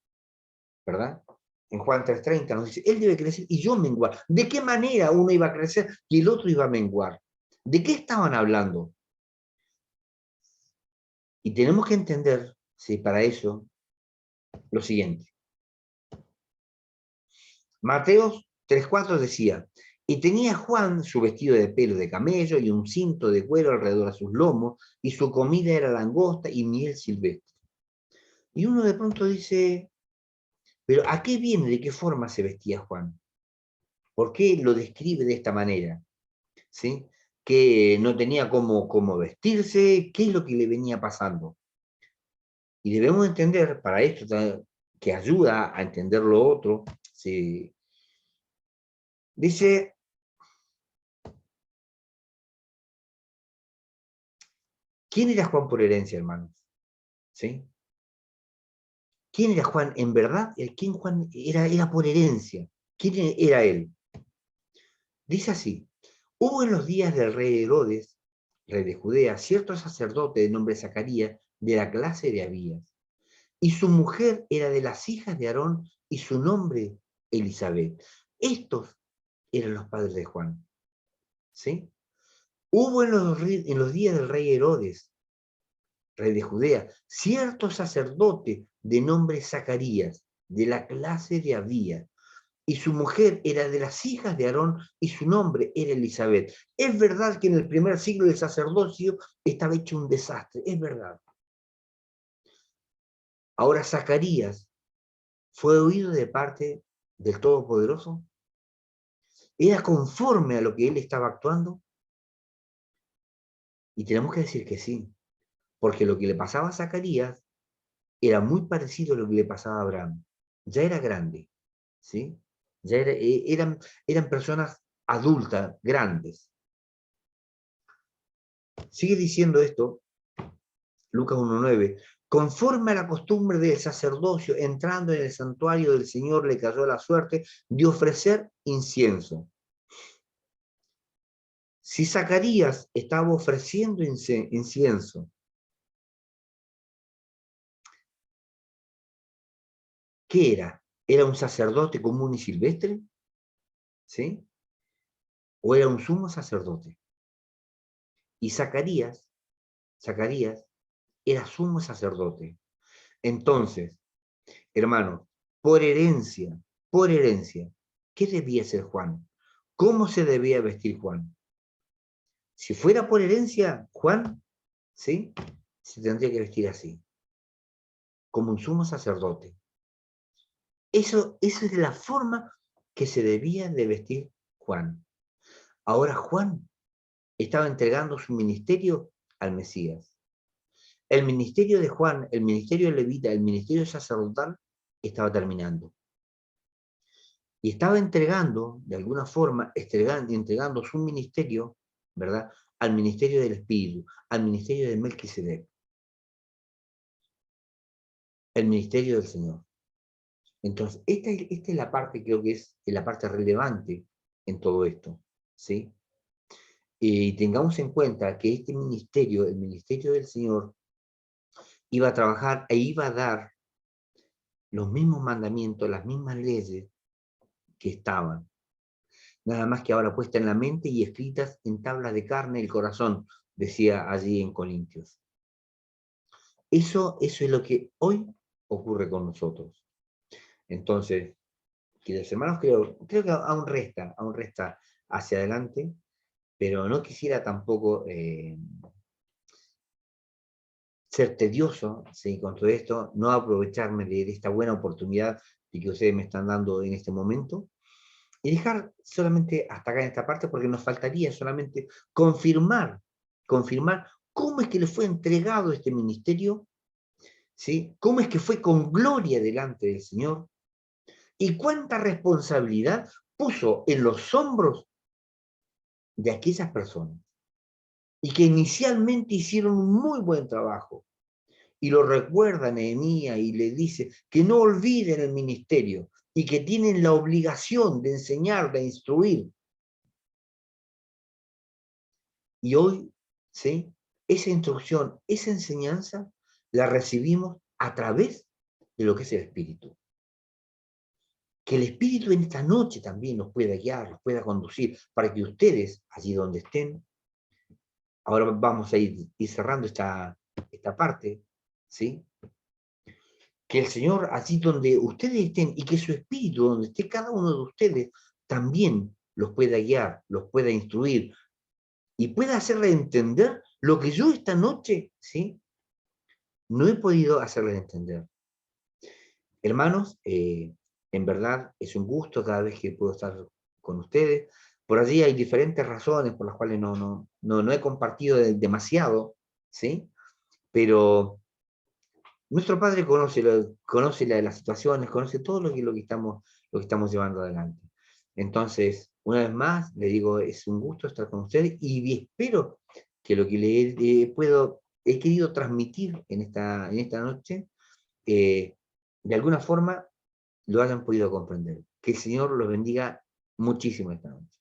¿verdad? En Juan 3:30 nos dice, él debe crecer y yo menguar. ¿De qué manera uno iba a crecer y el otro iba a menguar? ¿De qué estaban hablando? Y tenemos que entender, ¿sí?, para eso, lo siguiente. Mateos 3:4 decía, y tenía Juan su vestido de pelo de camello y un cinto de cuero alrededor de sus lomos, y su comida era langosta y miel silvestre. Y uno de pronto dice, pero ¿a qué viene? ¿De qué forma se vestía Juan? ¿Por qué lo describe de esta manera? ¿Sí? Que no tenía cómo vestirse, ¿qué es lo que le venía pasando? Y debemos entender, para esto que ayuda a entender lo otro, ¿sí? Dice, ¿quién era Juan por herencia, hermanos? ¿Sí? ¿Quién era Juan en verdad? ¿Quién Juan era por herencia? ¿Quién era él? Dice así, hubo en los días del rey Herodes, rey de Judea, cierto sacerdote de nombre Zacarías, de la clase de Abías, y su mujer era de las hijas de Aarón, y su nombre Elizabeth. Estos eran los padres de Juan. ¿Sí? Hubo en los días del rey Herodes, rey de Judea, cierto sacerdote de nombre Zacarías, de la clase de Abías, y su mujer era de las hijas de Aarón, y su nombre era Elizabeth. Es verdad que en el primer siglo el sacerdocio estaba hecho un desastre, es verdad. Ahora Zacarías fue oído de parte del Todopoderoso. ¿Era conforme a lo que él estaba actuando? Y tenemos que decir que sí, porque lo que le pasaba a Zacarías era muy parecido a lo que le pasaba a Abraham. Ya era grande, ¿sí? Ya eran personas adultas, grandes. Sigue diciendo esto, Lucas 1:9, conforme a la costumbre del sacerdocio, entrando en el santuario del Señor, le cayó la suerte de ofrecer incienso. Si Zacarías estaba ofreciendo incienso, ¿qué era? ¿Era un sacerdote común y silvestre? ¿Sí? ¿O era un sumo sacerdote? Y Zacarías era sumo sacerdote. Entonces, hermano, por herencia, ¿qué debía ser Juan? ¿Cómo se debía vestir Juan? Si fuera por herencia, Juan, ¿sí?, se tendría que vestir así, como un sumo sacerdote. Esa es la forma que se debía de vestir Juan. Ahora Juan estaba entregando su ministerio al Mesías. El ministerio de Juan, el ministerio de Levita, el ministerio sacerdotal, estaba terminando. Y estaba entregando, de alguna forma, entregando su ministerio, ¿verdad?, al ministerio del Espíritu, al ministerio de Melquisedec, el ministerio del Señor. Entonces, esta es la parte, creo que es la parte relevante en todo esto, ¿sí? Y tengamos en cuenta que este ministerio, el ministerio del Señor, iba a trabajar e iba a dar los mismos mandamientos, las mismas leyes que estaban. Nada más que ahora puesta en la mente y escritas en tablas de carne el corazón, decía allí en Corintios. Eso es lo que hoy ocurre con nosotros. Entonces, queridos hermanos, creo que aún resta hacia adelante, pero no quisiera tampoco ser tedioso, ¿sí?, con todo esto, no aprovecharme de esta buena oportunidad que ustedes me están dando en este momento, y dejar solamente hasta acá en esta parte, porque nos faltaría solamente confirmar cómo es que le fue entregado este ministerio, ¿sí?, cómo es que fue con gloria delante del Señor, y cuánta responsabilidad puso en los hombros de aquellas personas, y que inicialmente hicieron un muy buen trabajo. Y lo recuerda Nehemías y le dice que no olviden el ministerio, y que tienen la obligación de enseñar, de instruir. Y hoy, ¿sí? Esa instrucción, esa enseñanza, la recibimos a través de lo que es el Espíritu. Que el Espíritu en esta noche también nos pueda guiar, nos pueda conducir, para que ustedes, allí donde estén, ahora vamos a ir cerrando esta parte, ¿sí? Que el Señor, allí donde ustedes estén, y que su Espíritu, donde esté cada uno de ustedes, también los pueda guiar, los pueda instruir, y pueda hacerles entender lo que yo esta noche, ¿sí? No he podido hacerles entender. Hermanos, en verdad es un gusto cada vez que puedo estar con ustedes. Por allí hay diferentes razones por las cuales no he compartido demasiado, ¿sí? Pero nuestro Padre conoce las situaciones, conoce todo lo que estamos llevando adelante. Entonces, una vez más, le digo, es un gusto estar con ustedes y espero que lo que he querido transmitir en esta noche, de alguna forma lo hayan podido comprender. Que el Señor los bendiga muchísimo esta noche.